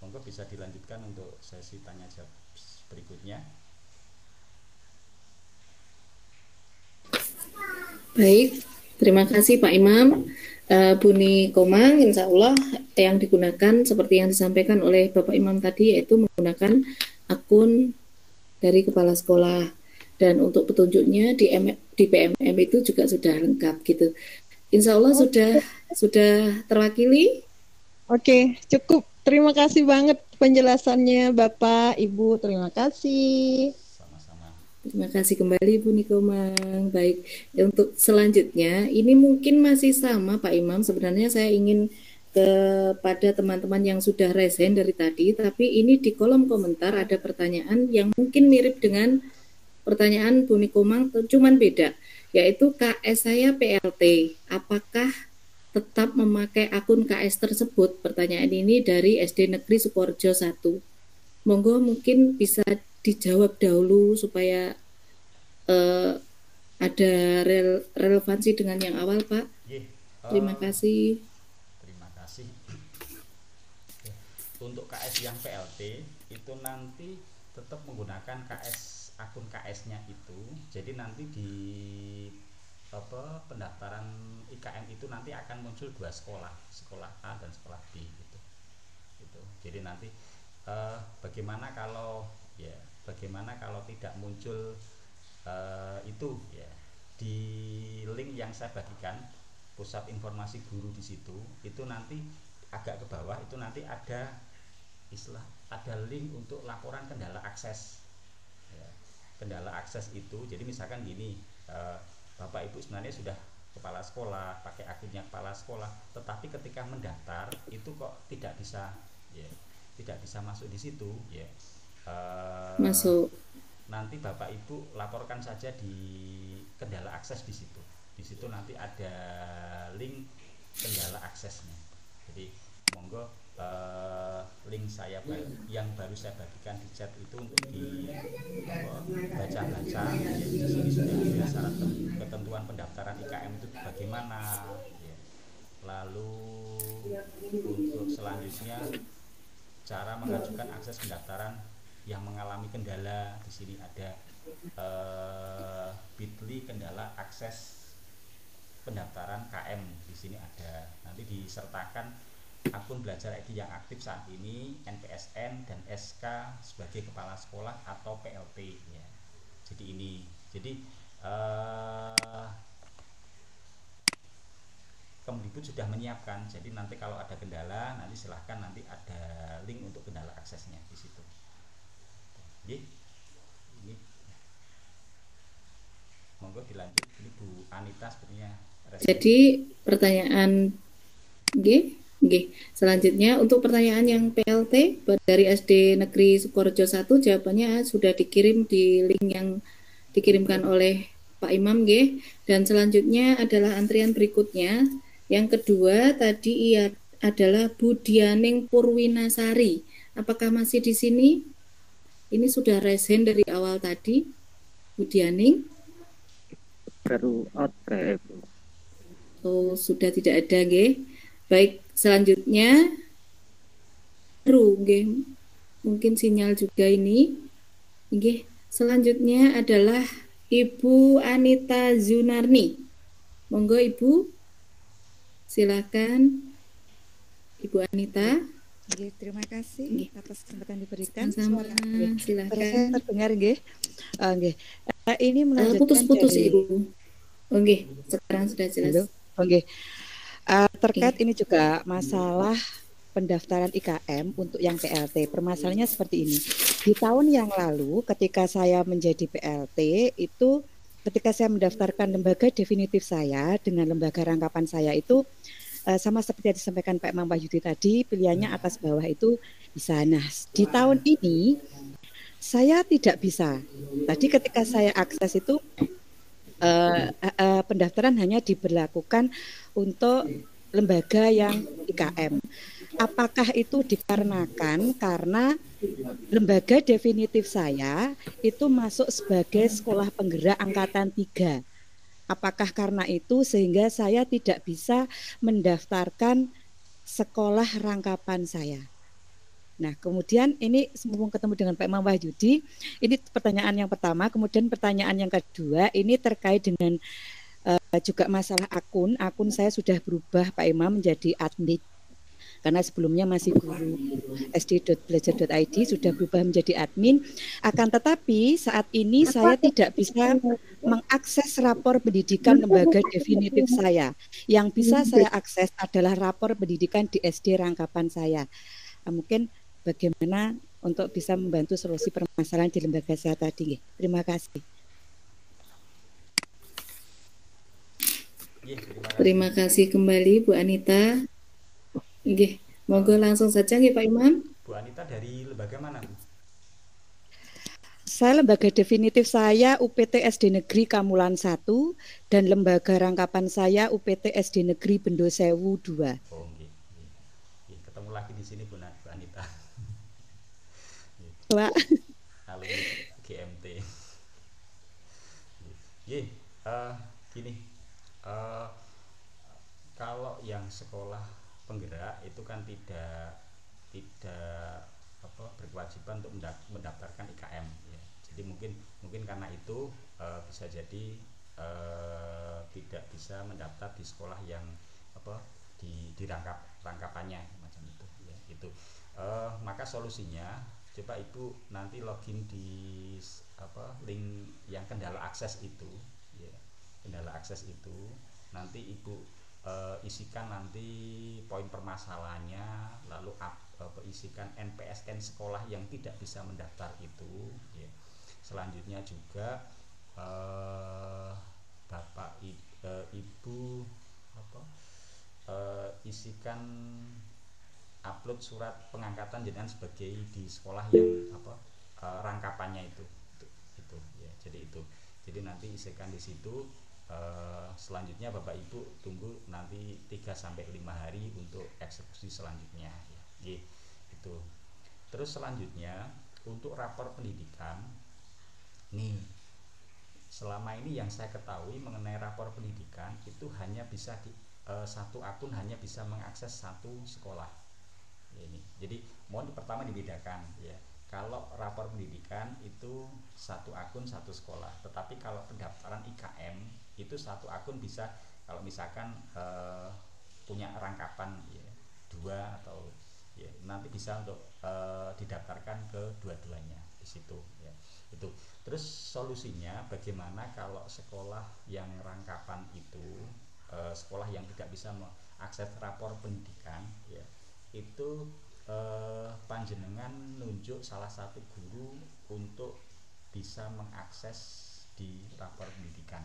[SPEAKER 4] Monggo bisa dilanjutkan untuk sesi tanya jawab berikutnya.
[SPEAKER 1] Baik, terima kasih Pak Imam. Buni Komang, insya Allah yang digunakan seperti yang disampaikan oleh Bapak Imam tadi, yaitu menggunakan akun dari kepala sekolah, dan untuk petunjuknya di PMM itu juga sudah lengkap gitu. Insya Allah sudah terwakili.
[SPEAKER 6] Oke, cukup. Terima kasih banget penjelasannya Bapak, Ibu. Terima kasih.
[SPEAKER 4] Sama-sama.
[SPEAKER 1] Terima kasih kembali Bu Nikomang. Baik, untuk selanjutnya ini mungkin masih sama Pak Imam. Sebenarnya saya ingin kepada teman-teman yang sudah resen dari tadi, tapi ini di kolom komentar ada pertanyaan yang mungkin mirip dengan pertanyaan Bu Nikomang, cuman beda, yaitu KS saya PLT. Apakah tetap memakai akun KS tersebut? Pertanyaan ini dari SD Negeri Sukoharjo 1. Monggo mungkin bisa dijawab dahulu supaya ada relevansi dengan yang awal, Pak. Terima kasih.
[SPEAKER 4] Terima kasih. Untuk KS yang PLT itu nanti tetap menggunakan KS, akun KS-nya itu. Jadi nanti di pendaftaran IKM itu nanti akan muncul dua sekolah, sekolah A dan sekolah B gitu. Jadi nanti bagaimana kalau tidak muncul itu ya, di link yang saya bagikan pusat informasi guru di situ, itu nanti agak ke bawah itu nanti ada link untuk laporan kendala akses ya. Kendala akses itu jadi misalkan gini, Bapak Ibu sebenarnya sudah kepala sekolah, pakai akunnya kepala sekolah, tetapi ketika mendaftar itu kok tidak bisa masuk di situ ya.
[SPEAKER 1] Masuk.
[SPEAKER 4] Nanti Bapak Ibu laporkan saja di kendala akses di situ. Di situ nanti ada link kendala aksesnya. Jadi monggo link saya yang baru saya bagikan di chat itu untuk dibaca-baca. Di sini sudah ada syarat ketentuan pendaftaran IKM itu bagaimana. Ya. Lalu untuk selanjutnya cara mengajukan akses pendaftaran yang mengalami kendala, di sini ada bit.ly kendala akses pendaftaran KM, di sini ada, nanti disertakan akun belajar ID yang aktif saat ini, NPSN dan SK sebagai kepala sekolah atau PLT ya. Jadi Kemdikbud sudah menyiapkan, jadi nanti kalau ada kendala nanti silahkan, nanti ada link untuk kendala aksesnya di situ. Ini monggo dilanjut, ini Bu Anita sepertinya.
[SPEAKER 1] Jadi pertanyaan selanjutnya untuk pertanyaan yang PLT dari SD Negeri Sukoharjo 1, jawabannya sudah dikirim di link yang dikirimkan oleh Pak Imam dan selanjutnya adalah antrian berikutnya. Yang kedua tadi adalah Bu Dianing Purwinasari. Apakah masih di sini? Ini sudah resen dari awal tadi, Bu Dianing.
[SPEAKER 5] Baru out kayak Bu.
[SPEAKER 1] Oh, sudah tidak ada, nggih. Baik, selanjutnya baru nggih. Mungkin sinyal juga ini. Nggih, selanjutnya adalah Ibu Anita Zunarni. Monggo Ibu. Silakan Ibu Anita.
[SPEAKER 8] Nggih, terima kasih
[SPEAKER 1] Nggih.
[SPEAKER 8] atas kesempatan diberikan.
[SPEAKER 1] Sama-sama,
[SPEAKER 8] Suara
[SPEAKER 1] silakan.
[SPEAKER 8] terdengar nggih. Nggih. Ini melanjutkan
[SPEAKER 1] Putus-putus
[SPEAKER 8] dari
[SPEAKER 1] Ibu. Oh, nggih, sekarang sudah jelas.
[SPEAKER 8] Nggih. Terkait ini juga masalah pendaftaran IKM untuk yang PLT. Permasalahannya seperti ini. Di tahun yang lalu ketika saya menjadi PLT itu ketika saya mendaftarkan lembaga definitif saya dengan lembaga rangkapan saya itu sama seperti yang disampaikan Pak Imam Wahyudi tadi, pilihannya atas bawah itu bisa. Nah, di tahun ini saya tidak bisa. Tadi ketika saya akses itu pendaftaran hanya diberlakukan untuk lembaga yang IKM. Apakah itu dikarenakan karena lembaga definitif saya itu masuk sebagai sekolah penggerak angkatan 3? Apakah karena itu sehingga saya tidak bisa mendaftarkan sekolah rangkapan saya? Nah, kemudian ini mumpung ketemu dengan Pak Imam Wahyudi, ini pertanyaan yang pertama. Kemudian pertanyaan yang kedua, ini terkait dengan juga masalah akun. Akun saya sudah berubah Pak Imam menjadi admin. Karena sebelumnya masih guru sd.belajar.id, sudah berubah menjadi admin. Akan tetapi saat ini saya tidak bisa mengakses rapor pendidikan lembaga definitif saya. Yang bisa saya akses adalah rapor pendidikan di SD rangkapan saya. Mungkin bagaimana untuk bisa membantu solusi permasalahan di lembaga saya tadi. Terima kasih.
[SPEAKER 1] Terima kasih kembali Bu Anita. Nggih, monggo langsung saja nggih Pak Imam.
[SPEAKER 4] Bu Anita dari lembaga mana, Bu?
[SPEAKER 8] Saya lembaga definitif saya UPT SD Negeri Kamulan 1 dan lembaga rangkapan saya UPT SD Negeri Bendo Sewu 2.
[SPEAKER 4] Oh, nggih. Ketemu lagi di sini Bu Anita.
[SPEAKER 8] Pak.
[SPEAKER 4] Alumni GMT. Nggih, gini. Kalau yang sekolah penggerak itu kan tidak berkewajiban untuk mendaftarkan IKM ya. Jadi mungkin karena itu bisa jadi tidak bisa mendaftar di sekolah yang di rangkapannya macam itu ya. Itu maka solusinya coba Ibu nanti login di link yang kendala akses itu ya. Kendala akses itu nanti Ibu isikan nanti poin permasalahannya, lalu isikan NPSN sekolah yang tidak bisa mendaftar itu ya. Selanjutnya juga Bapak Ibu isikan upload surat pengangkatan jenengan sebagai di sekolah yang rangkapannya itu ya. Jadi nanti isikan di situ. Selanjutnya Bapak Ibu tunggu nanti 3-5 hari untuk eksekusi selanjutnya ya. Itu. Terus selanjutnya untuk rapor pendidikan nih, selama ini yang saya ketahui mengenai rapor pendidikan itu hanya bisa satu akun hanya bisa mengakses satu sekolah ya. Ini jadi mohon pertama dibedakan ya. Kalau rapor pendidikan itu satu akun satu sekolah, tetapi kalau pendaftaran IKM itu satu akun bisa kalau misalkan punya rangkapan ya 2 atau ya nanti bisa untuk didaftarkan ke dua-duanya di situ ya. Itu. Terus solusinya bagaimana kalau sekolah yang rangkapan itu sekolah yang tidak bisa mengakses rapor pendidikan ya, itu panjenengan nunjuk salah satu guru untuk bisa mengakses di rapor pendidikan,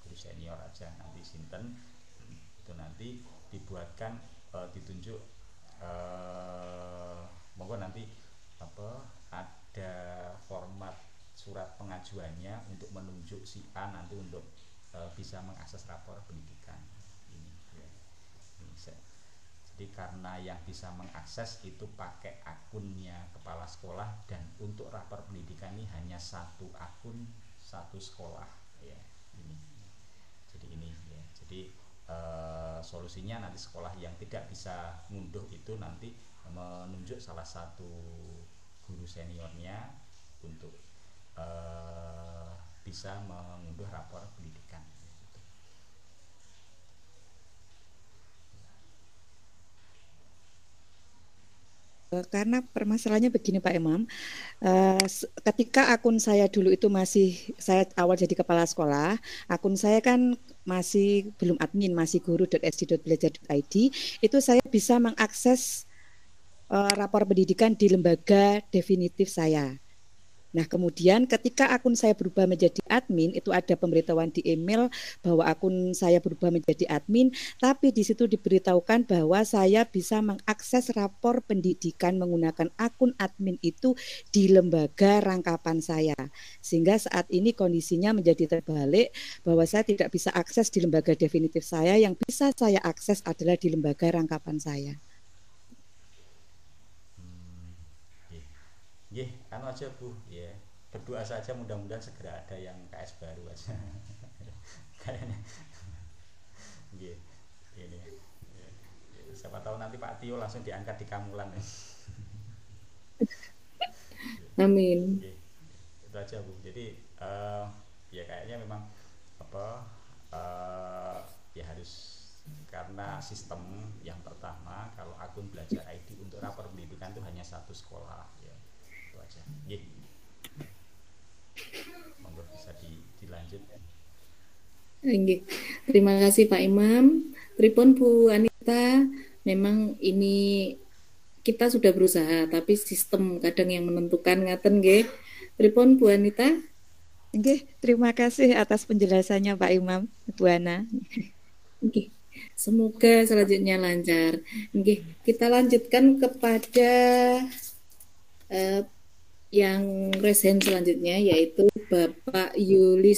[SPEAKER 4] guru senior aja nanti sinten itu nanti dibuatkan ditunjuk monggo nanti ada format surat pengajuannya untuk menunjuk si A nanti untuk bisa mengakses rapor pendidikan ini ya. Ini Jadi karena yang bisa mengakses itu pakai akunnya kepala sekolah, dan untuk rapor pendidikan ini hanya satu akun satu sekolah ya. Ini ya. Jadi solusinya nanti sekolah yang tidak bisa ngunduh itu nanti menunjuk salah satu guru seniornya untuk bisa mengunduh rapor pendidikan.
[SPEAKER 8] Karena permasalahannya begini Pak Imam, ketika akun saya dulu itu masih, saya awal jadi kepala sekolah, akun saya kan masih belum admin, masih guru.sd.belajar.id, itu saya bisa mengakses rapor pendidikan di lembaga definitif saya. Nah, kemudian ketika akun saya berubah menjadi admin, itu ada pemberitahuan di email bahwa akun saya berubah menjadi admin, tapi di situ diberitahukan bahwa saya bisa mengakses rapor pendidikan menggunakan akun admin itu di lembaga rangkapan saya. Sehingga saat ini kondisinya menjadi terbalik, bahwa saya tidak bisa akses di lembaga definitif saya, yang bisa saya akses adalah di lembaga rangkapan saya.
[SPEAKER 4] Anu aja Bu, ya berdoa saja mudah-mudahan segera ada yang KS baru aja. Kayaknya, ini, siapa tahu nanti Pak Tio langsung diangkat di Kamulan.
[SPEAKER 1] Amin.
[SPEAKER 4] Itu aja Bu. Jadi ya kayaknya memang ya harus, karena sistem yang pertama kalau akun belajar ID untuk rapor pendidikan itu hanya satu sekolah ya. Aja. Monggo bisa dilanjut.
[SPEAKER 1] Terima kasih Pak Imam. Pripun Bu Anita, memang ini kita sudah berusaha, tapi sistem kadang yang menentukan, ngaten nggih. Pripun Bu Anita?
[SPEAKER 8] Nggih, terima kasih atas penjelasannya Pak Imam, Bu Ana.
[SPEAKER 1] Nggih. Semoga selanjutnya lancar. Nggih, kita lanjutkan kepada yang resen selanjutnya, yaitu Bapak Yuli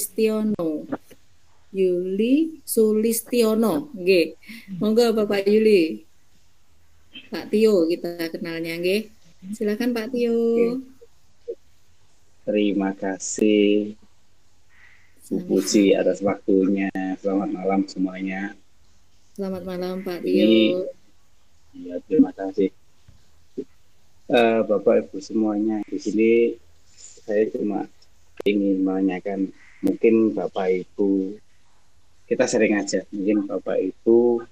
[SPEAKER 1] Sulistiono. Nggih. Monggo Bapak Yuli. Pak Tio kita kenalnya nggih. Silakan Pak Tio.
[SPEAKER 9] Terima kasih Bu Puji atas waktunya. Selamat malam semuanya.
[SPEAKER 1] Selamat malam Pak Tio.
[SPEAKER 9] Ya, terima kasih. Bapak Ibu semuanya, di sini saya cuma ingin menanyakan, mungkin Bapak Ibu, kita sering aja, mungkin Bapak Ibu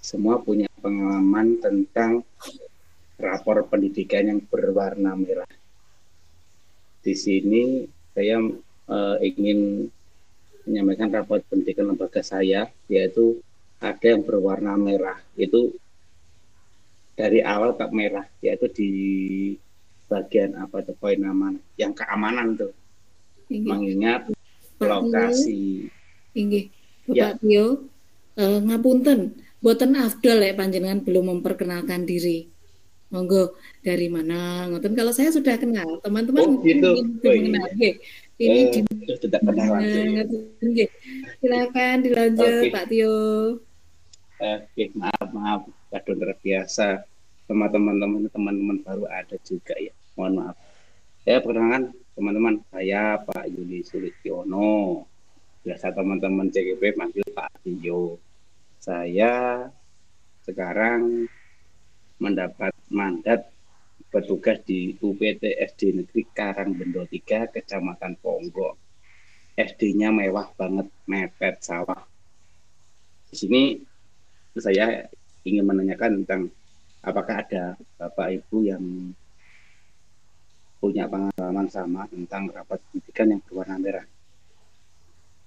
[SPEAKER 9] semua punya pengalaman tentang rapor pendidikan yang berwarna merah. Di sini saya ingin menyampaikan rapor pendidikan lembaga saya, yaitu ada yang berwarna merah, itu dari awal ke merah, yaitu di bagian apa tuh, poin aman, yang keamanan tuh. Mengingat lokasi.
[SPEAKER 1] Inggih, Bapak Tio, ngapunten, boten afdol ya panjenengan belum memperkenalkan diri. Monggo, dari mana? Ngoten, kalau saya sudah kenal, teman-teman
[SPEAKER 9] gitu.
[SPEAKER 1] mengenal. Ini
[SPEAKER 9] tidak kenal lagi.
[SPEAKER 1] Silakan dilanjut Pak Tio.
[SPEAKER 9] Maaf, kadang terbiasa sama teman-teman baru ada juga ya, mohon maaf. Saya perkenalkan teman-teman, saya Pak Yuli Sulistiono, biasa teman-teman CGP panggil Pak Tio. Saya sekarang mendapat mandat bertugas di UPT SD Negeri Karangbendo 3 Kecamatan Ponggok. SD-nya mewah banget, mepet sawah. Di sini saya ingin menanyakan tentang apakah ada Bapak Ibu yang punya pengalaman sama tentang rapat pendidikan yang berwarna merah.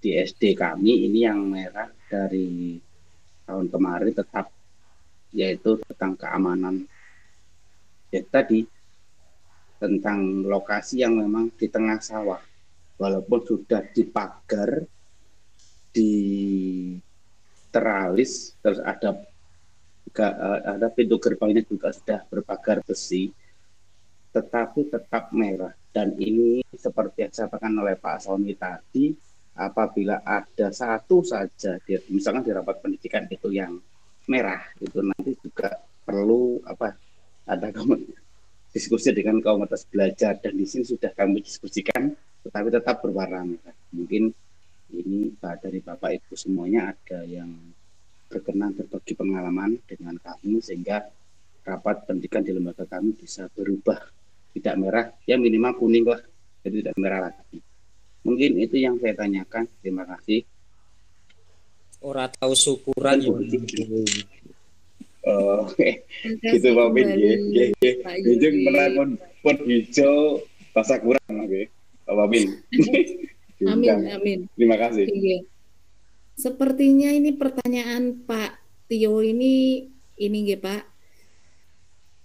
[SPEAKER 9] Di SD kami ini yang merah dari tahun kemarin tetap, yaitu tentang keamanan. Ya tadi tentang lokasi yang memang di tengah sawah, walaupun sudah dipagar, di teralis, terus ada pintu gerbangnya juga sudah berpagar besi, tetapi tetap merah. Dan ini seperti yang disampaikan oleh Pak Sony tadi, apabila ada satu saja, misalkan di rapat pendidikan itu yang merah, itu nanti juga diskusi dengan komunitas belajar, dan di sini sudah kami diskusikan, tetapi tetap berwarna merah. Mungkin ini dari Bapak Ibu semuanya ada yang berkenan berbagi pengalaman dengan kami, sehingga rapat pendidikan di lembaga kami bisa berubah, tidak merah, ya minimal kuning lah, jadi tidak merah lagi. Mungkin itu yang saya tanyakan. Terima kasih.
[SPEAKER 7] Ora tahu syukuran ya.
[SPEAKER 9] Oh, gitu Pak Min, nggih. Njeng menang pun hijau rasa kurang nggih. Pak Min.
[SPEAKER 1] Amin.
[SPEAKER 9] Terima kasih.
[SPEAKER 1] Iya. Sepertinya ini pertanyaan Pak Tio ini nggih Pak,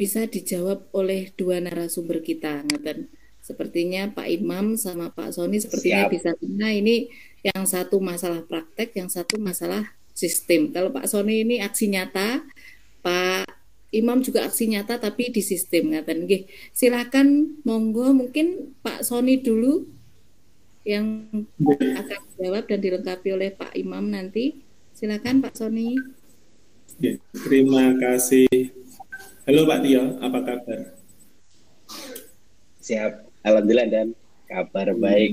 [SPEAKER 1] bisa dijawab oleh dua narasumber kita, ngeten. Sepertinya Pak Imam sama Pak Sony sepertinya
[SPEAKER 9] Siap.
[SPEAKER 1] bisa. Nah, ini yang satu masalah praktek, yang satu masalah sistem. Kalau Pak Sony ini aksi nyata, Pak Imam juga aksi nyata tapi di sistem, ngaten nggih. Silakan monggo, mungkin Pak Sony dulu yang akan dijawab dan dilengkapi oleh Pak Imam nanti. Silakan Pak Sony.
[SPEAKER 2] Ya, terima kasih. Halo Pak Tio, apa kabar?
[SPEAKER 9] Siap. Alhamdulillah, dan kabar baik.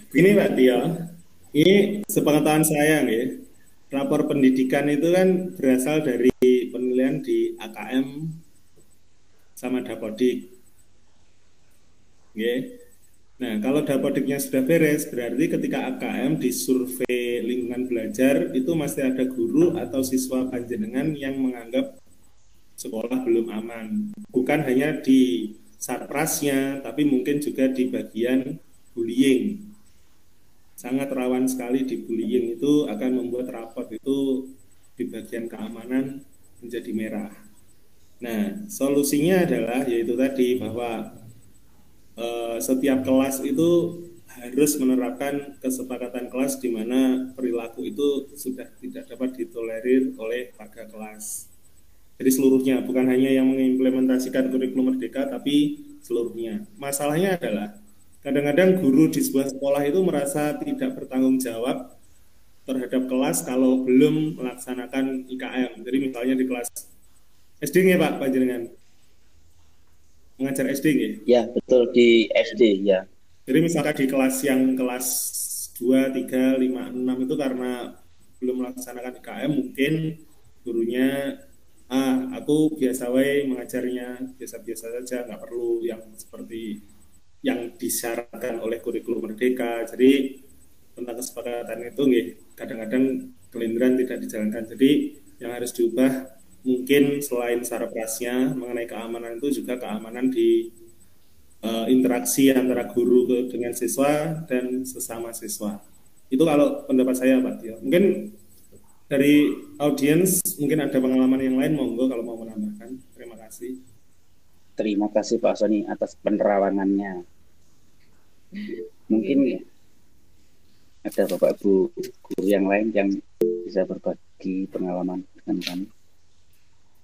[SPEAKER 2] Begini Pak Tio, ini sepengetahuan saya nih, rapor pendidikan itu kan berasal dari penilaian di AKM sama Dapodik. Oke. Nah, kalau Dapodiknya sudah beres, berarti ketika AKM di survei lingkungan belajar itu masih ada guru atau siswa panjenengan yang menganggap sekolah belum aman. Bukan hanya di sarprasnya, tapi mungkin juga di bagian bullying. Sangat rawan sekali di bullying, itu akan membuat rapor itu di bagian keamanan menjadi merah. Nah, solusinya adalah yaitu tadi bahwa setiap kelas itu harus menerapkan kesepakatan kelas di mana perilaku itu sudah tidak dapat ditolerir oleh warga kelas. Jadi seluruhnya, bukan hanya yang mengimplementasikan kurikulum merdeka, tapi seluruhnya. Masalahnya adalah kadang-kadang guru di sebuah sekolah itu merasa tidak bertanggung jawab terhadap kelas kalau belum melaksanakan IKM. Jadi misalnya di kelas SD nggih Pak panjenengan? Mengajar SD nggih?
[SPEAKER 9] Ya, betul, di SD ya.
[SPEAKER 2] Jadi misalkan di kelas yang kelas 2, 3, 5, 6 itu karena belum melaksanakan IKM, mungkin gurunya aku biasa wae mengajarnya, biasa-biasa saja, nggak perlu yang seperti yang disyaratkan oleh kurikulum merdeka. Jadi tentang kesepakatan itu nggih kadang-kadang kelindiran tidak dijalankan. Jadi yang harus diubah mungkin selain sarprasnya mengenai keamanan itu juga keamanan di interaksi antara guru dengan siswa dan sesama siswa. Itu kalau pendapat saya Pak Tio. Mungkin dari audiens mungkin ada pengalaman yang lain, monggo kalau mau menambahkan. Terima kasih.
[SPEAKER 9] Terima kasih Pak Sony atas penerawangannya. Mungkin ada Bapak Ibu guru yang lain yang bisa berbagi pengalaman dengan kami.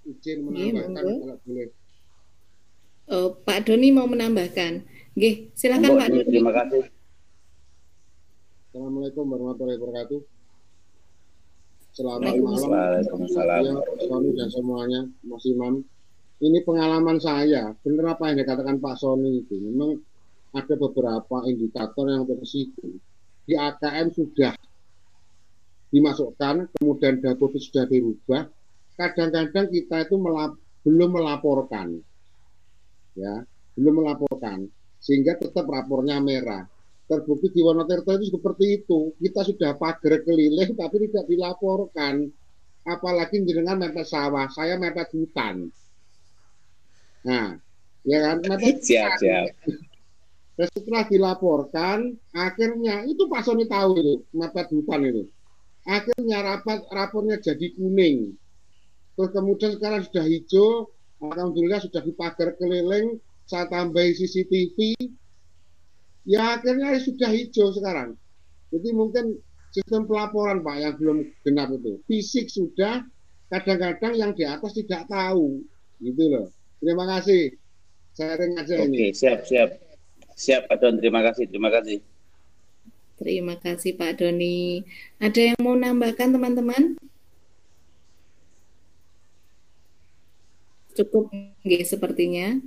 [SPEAKER 3] Izin menambahkan kalau boleh.
[SPEAKER 1] Pak Doni mau menambahkan. Nggih, silakan Pak Doni.
[SPEAKER 9] Terima kasih.
[SPEAKER 3] Assalamualaikum warahmatullahi wabarakatuh. Selamat malam.
[SPEAKER 9] Waalaikumsalam.
[SPEAKER 3] Sony dan semuanya, Mas Imam. Ini pengalaman saya, benar apa yang dikatakan Pak Sony itu. Memang ada beberapa indikator yang tersitu. Di AKM sudah dimasukkan, kemudian Dapodik sudah dirubah. Kadang-kadang kita itu belum melaporkan, ya, belum melaporkan, sehingga tetap rapornya merah. Terbukti di Wonotirto itu seperti itu. Kita sudah pagar keliling tapi tidak dilaporkan. Apalagi jenengan mepet sawah, saya mepet hutan. Nah, ya kan, mepet
[SPEAKER 9] siap.
[SPEAKER 3] Dan setelah dilaporkan, akhirnya itu Pak Sony tahu itu, mepet hutan itu. Akhirnya rapornya jadi kuning. Terus kemudian sekarang sudah hijau, alhamdulillah sudah dipagar keliling, saya tambahi CCTV. Ya akhirnya sudah hijau sekarang. Jadi mungkin sistem pelaporan Pak yang belum genap itu. Fisik sudah, kadang-kadang yang di atas tidak tahu. Gitu loh. Terima kasih. Sharing aja ini.
[SPEAKER 9] Oke, siap Pak Don. Terima kasih.
[SPEAKER 1] Terima kasih Pak Doni. Ada yang mau nambahkan teman-teman? Cukup nggih sepertinya.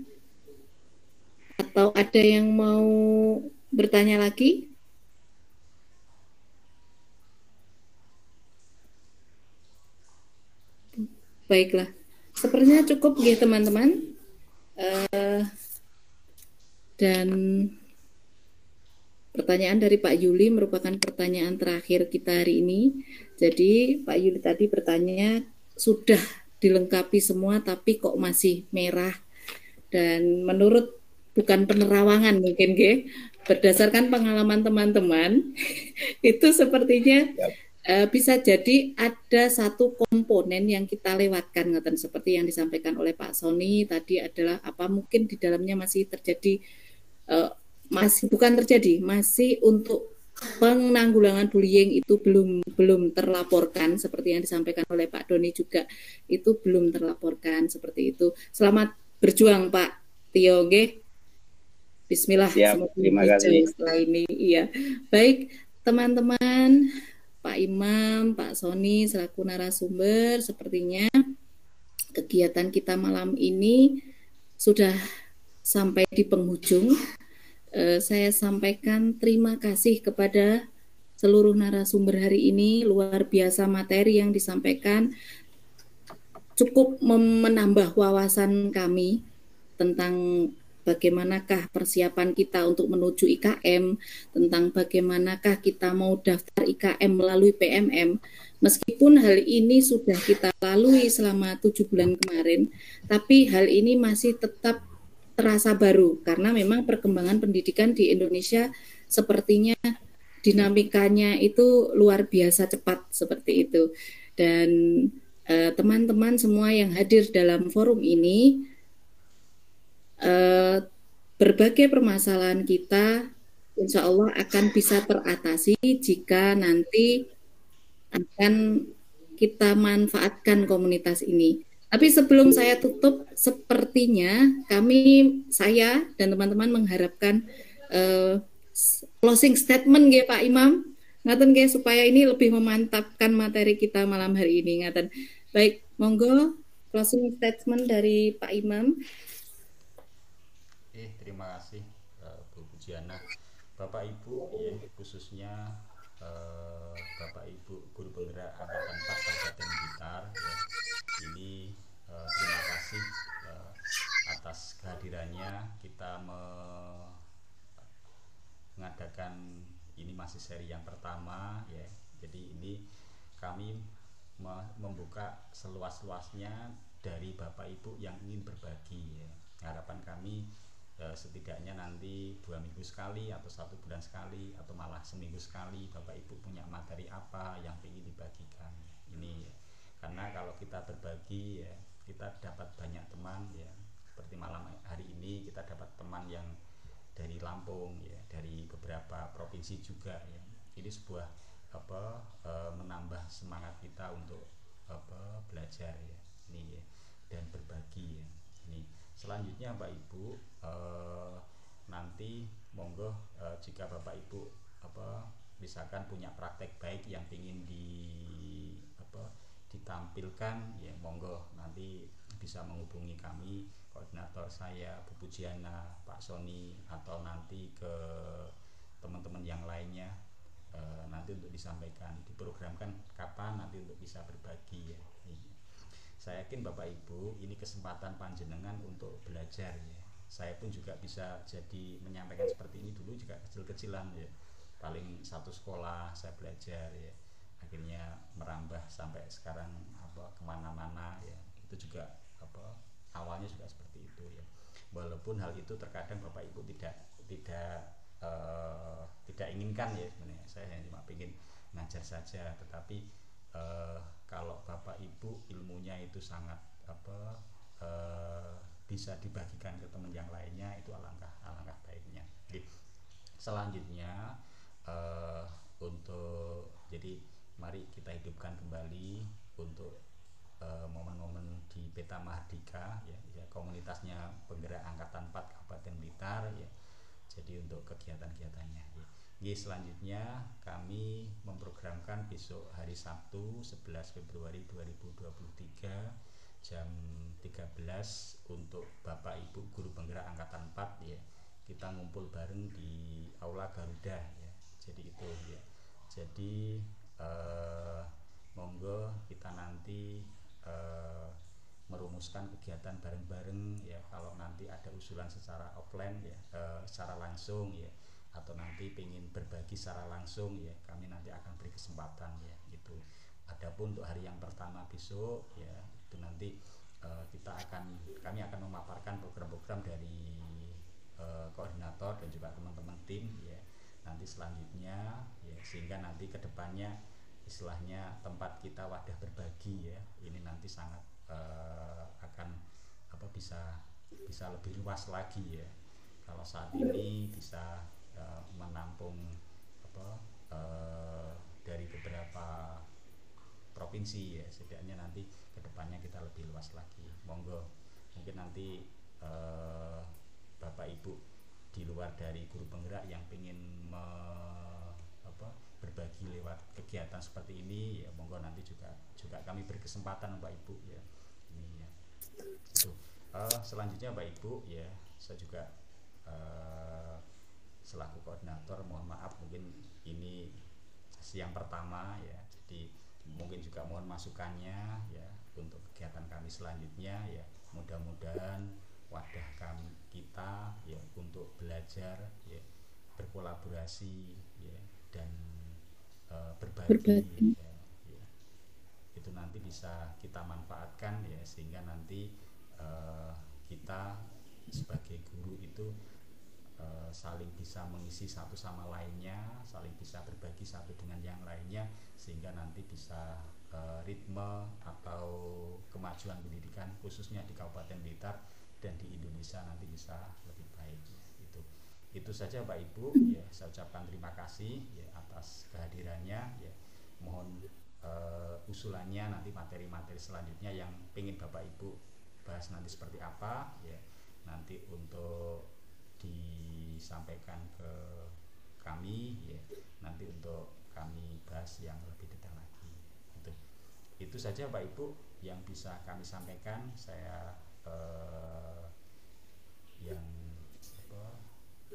[SPEAKER 1] Atau ada yang mau bertanya lagi? Baiklah, sepertinya cukup nggih teman-teman. Dan pertanyaan dari Pak Yuli merupakan pertanyaan terakhir kita hari ini. Jadi Pak Yuli tadi bertanya, sudah dilengkapi semua tapi kok masih merah. Dan menurut, bukan penerawangan mungkin berdasarkan pengalaman teman-teman itu sepertinya bisa jadi ada satu komponen yang kita lewatkan, seperti yang disampaikan oleh Pak Sony tadi adalah mungkin di dalamnya masih terjadi masih untuk penanggulangan bullying itu belum terlaporkan, seperti yang disampaikan oleh Pak Doni juga itu belum terlaporkan seperti itu. Selamat berjuang Pak Tio, Bismillah.
[SPEAKER 9] Siap, terima kasih.
[SPEAKER 1] Setelah ini, iya. Baik, teman-teman, Pak Imam, Pak Sony selaku narasumber, sepertinya kegiatan kita malam ini sudah sampai di penghujung. Saya sampaikan terima kasih kepada seluruh narasumber hari ini. Luar biasa materi yang disampaikan, cukup menambah wawasan kami tentang bagaimanakah persiapan kita untuk menuju IKM, tentang bagaimanakah kita mau daftar IKM melalui PMM. Meskipun hal ini sudah kita lalui selama 7 bulan kemarin, tapi hal ini masih tetap terasa baru karena memang perkembangan pendidikan di Indonesia sepertinya dinamikanya itu luar biasa cepat seperti itu. Dan teman-teman semua yang hadir dalam forum ini, berbagai permasalahan kita insya Allah akan bisa teratasi jika nanti akan kita manfaatkan komunitas ini. Tapi sebelum saya tutup, sepertinya saya dan teman-teman mengharapkan closing statement Pak Imam, ngaten supaya ini lebih memantapkan materi kita malam hari ini, ngaten. Baik, monggo closing statement dari Pak Imam.
[SPEAKER 4] Terima kasih Bu Pujiana, Bapak Ibu khususnya Bapak Ibu Guru Penggerak Angkatan 4 Kabupaten Blitar ini terima kasih atas kehadirannya. Kita mengadakan ini masih seri yang pertama jadi ini kami membuka seluas-luasnya dari Bapak Ibu yang ingin berbagi harapan kami setidaknya nanti 2 minggu sekali atau 1 bulan sekali atau malah seminggu sekali Bapak Ibu punya materi apa yang ingin dibagikan ini karena kalau kita berbagi kita dapat banyak teman seperti malam hari ini kita dapat teman yang dari Lampung dari beberapa provinsi juga ini sebuah menambah semangat kita untuk belajar ini dan berbagi ini. Selanjutnya Bapak Ibu nanti monggo jika Bapak Ibu misalkan punya praktek baik yang ingin ditampilkan monggo nanti bisa menghubungi kami, koordinator saya Bu Pujiana, Pak Sony, atau nanti ke teman-teman yang lainnya nanti untuk disampaikan, diprogramkan kapan nanti untuk bisa berbagi Saya yakin Bapak Ibu ini kesempatan panjenengan untuk belajar Saya pun juga bisa jadi menyampaikan seperti ini dulu juga kecil-kecilan paling satu sekolah saya belajar akhirnya merambah sampai sekarang kemana-mana itu juga awalnya juga seperti itu walaupun hal itu terkadang Bapak Ibu tidak inginkan sebenarnya saya hanya cuma ingin ngajar saja tetapi kalau Bapak Ibu ilmunya itu sangat bisa dibagikan ke teman yang lainnya itu alangkah baiknya. Selanjutnya jadi mari kita hidupkan kembali untuk momen-momen di Peta Mahardika komunitasnya penggerak angkatan 4 Kabupaten Blitar jadi untuk kegiatan-kegiatannya selanjutnya kami memprogramkan besok hari Sabtu 11 Februari 2023 jam 13 untuk Bapak Ibu guru penggerak angkatan 4 ya. Kita ngumpul bareng di Aula Garuda ya. Jadi itu ya. Jadi monggo kita nanti merumuskan kegiatan bareng-bareng ya. Kalau nanti ada usulan secara offline ya, secara langsung ya, atau nanti pengen berbagi secara langsung ya, kami nanti akan beri kesempatan ya gitu. Adapun untuk hari yang pertama besok ya, itu nanti kami akan memaparkan program-program dari koordinator dan juga teman-teman tim ya. Nanti selanjutnya ya, sehingga nanti kedepannya istilahnya tempat kita wadah berbagi ya, ini nanti sangat akan bisa lebih luas lagi ya. Kalau saat ini bisa menampung dari beberapa provinsi ya, setidaknya nanti kedepannya kita lebih luas lagi. Monggo, mungkin nanti Bapak Ibu di luar dari guru penggerak yang ingin berbagi lewat kegiatan seperti ini ya, monggo nanti juga kami beri kesempatan Bapak Ibu ya. Ini ya. Selanjutnya Bapak Ibu ya, saya juga selaku koordinator mohon maaf, mungkin ini sesi yang pertama ya, jadi mungkin juga mohon masukannya ya untuk kegiatan kami selanjutnya ya. Mudah-mudahan wadah kita ya untuk belajar ya, berkolaborasi ya, dan berbagi ya, ya. Itu nanti bisa kita manfaatkan ya, sehingga nanti kita sebagai guru itu saling bisa mengisi satu sama lainnya, saling bisa berbagi satu dengan yang lainnya, sehingga nanti bisa ritme atau kemajuan pendidikan khususnya di Kabupaten Blitar dan di Indonesia nanti bisa lebih baik ya. Itu saja Pak Ibu ya, saya ucapkan terima kasih ya atas kehadirannya ya. Mohon usulannya nanti materi-materi selanjutnya yang ingin Bapak Ibu bahas nanti seperti apa ya, nanti untuk disampaikan ke kami ya, nanti untuk kami bahas yang lebih detail lagi. Itu saja Pak Ibu yang bisa kami sampaikan. Saya yang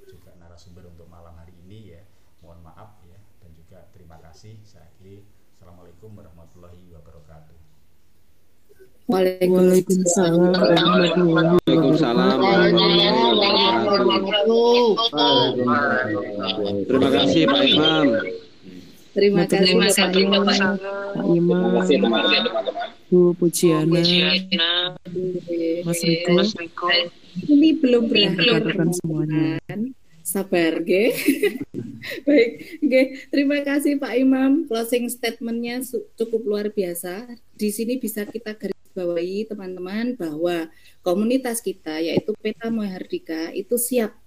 [SPEAKER 4] juga narasumber untuk malam hari ini ya, mohon maaf ya, dan juga terima kasih. Saya akhiri. Assalamualaikum warahmatullahi wabarakatuh.
[SPEAKER 6] Waalaikumsalam warahmatullahi wabarakatuh.
[SPEAKER 5] Terima kasih Pak Imam.
[SPEAKER 6] Terima kasih Pak Imam, Bu Pujiana, Mas Riko.
[SPEAKER 1] Ini belum berakhir
[SPEAKER 6] semuanya.
[SPEAKER 1] Sabar, ge. Baik, ge. Terima kasih Pak Imam. Closing statementnya cukup luar biasa. Di sini bisa kita garis bawahi teman-teman bahwa komunitas kita yaitu Peta Mahardika itu siap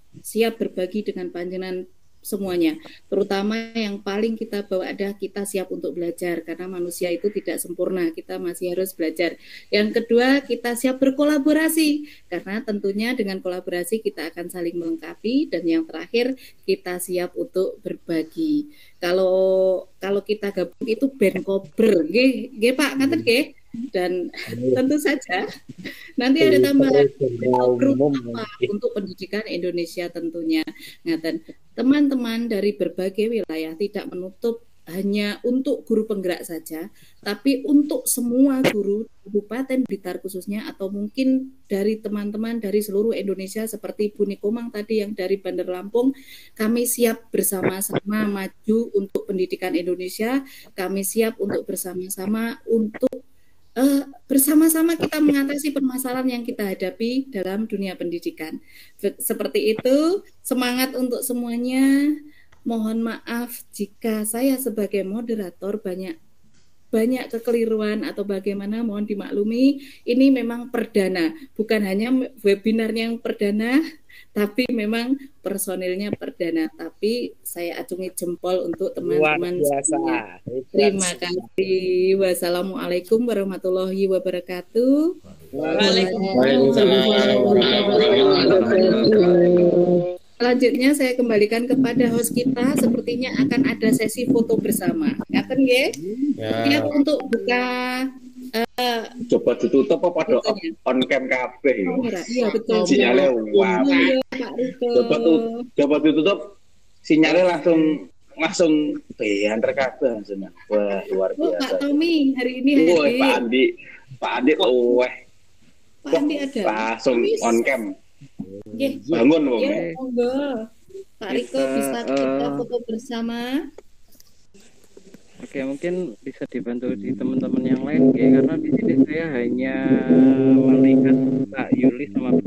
[SPEAKER 1] berbagi dengan panjenengan semuanya, terutama yang paling kita bawa adalah kita siap untuk belajar, karena manusia itu tidak sempurna, kita masih harus belajar. Yang kedua, kita siap berkolaborasi, karena tentunya dengan kolaborasi kita akan saling melengkapi. Dan yang terakhir, kita siap untuk berbagi. Kalau kita gabung itu band kober, nggih Pak, ngaten nggih. Dan tentu saja nanti ada tambahan untuk pendidikan Indonesia tentunya. Ngaten, teman-teman dari berbagai wilayah tidak menutup hanya untuk guru penggerak saja, tapi untuk semua guru Kabupaten Blitar khususnya, atau mungkin dari teman-teman dari seluruh Indonesia seperti Bu Nikomang tadi yang dari Bandar Lampung. Kami siap bersama-sama maju untuk pendidikan Indonesia. Kami siap untuk bersama-sama bersama-sama kita mengatasi permasalahan yang kita hadapi dalam dunia pendidikan. Seperti itu, semangat untuk semuanya. Mohon maaf jika saya sebagai moderator banyak kekeliruan atau bagaimana, mohon dimaklumi. Ini memang perdana, bukan hanya webinar yang perdana, tapi memang personilnya perdana. Tapi saya acungi jempol untuk teman-teman semua. Terima kasih. Wassalamualaikum warahmatullahi wabarakatuh.
[SPEAKER 6] Waalaikumsalam warahmatullahi wabarakatuh.
[SPEAKER 1] Selanjutnya saya kembalikan kepada host kita. Sepertinya akan ada sesi foto bersama. Ngaten nggih? Siap untuk buka
[SPEAKER 9] Coba ditutup apa pada on cam kabeh ya.
[SPEAKER 1] Iya betul.
[SPEAKER 9] Sinyalnya wah.
[SPEAKER 1] Pak Riko.
[SPEAKER 9] Coba ditutup sinyalnya langsung beantar kabeh langsung. Wah, luar biasa.
[SPEAKER 1] Pak Tommy hari ini
[SPEAKER 9] Wah, Pak Andi wah.
[SPEAKER 1] Pak Andi ada.
[SPEAKER 9] Langsung on cam.
[SPEAKER 1] Nggih.
[SPEAKER 9] Bangun wong.
[SPEAKER 1] Ya, monggo. Pak Riko bisa kita foto bersama.
[SPEAKER 5] Oke, mungkin bisa dibantu di teman-teman yang lain, karena di sini saya hanya melihat Pak Yuli sama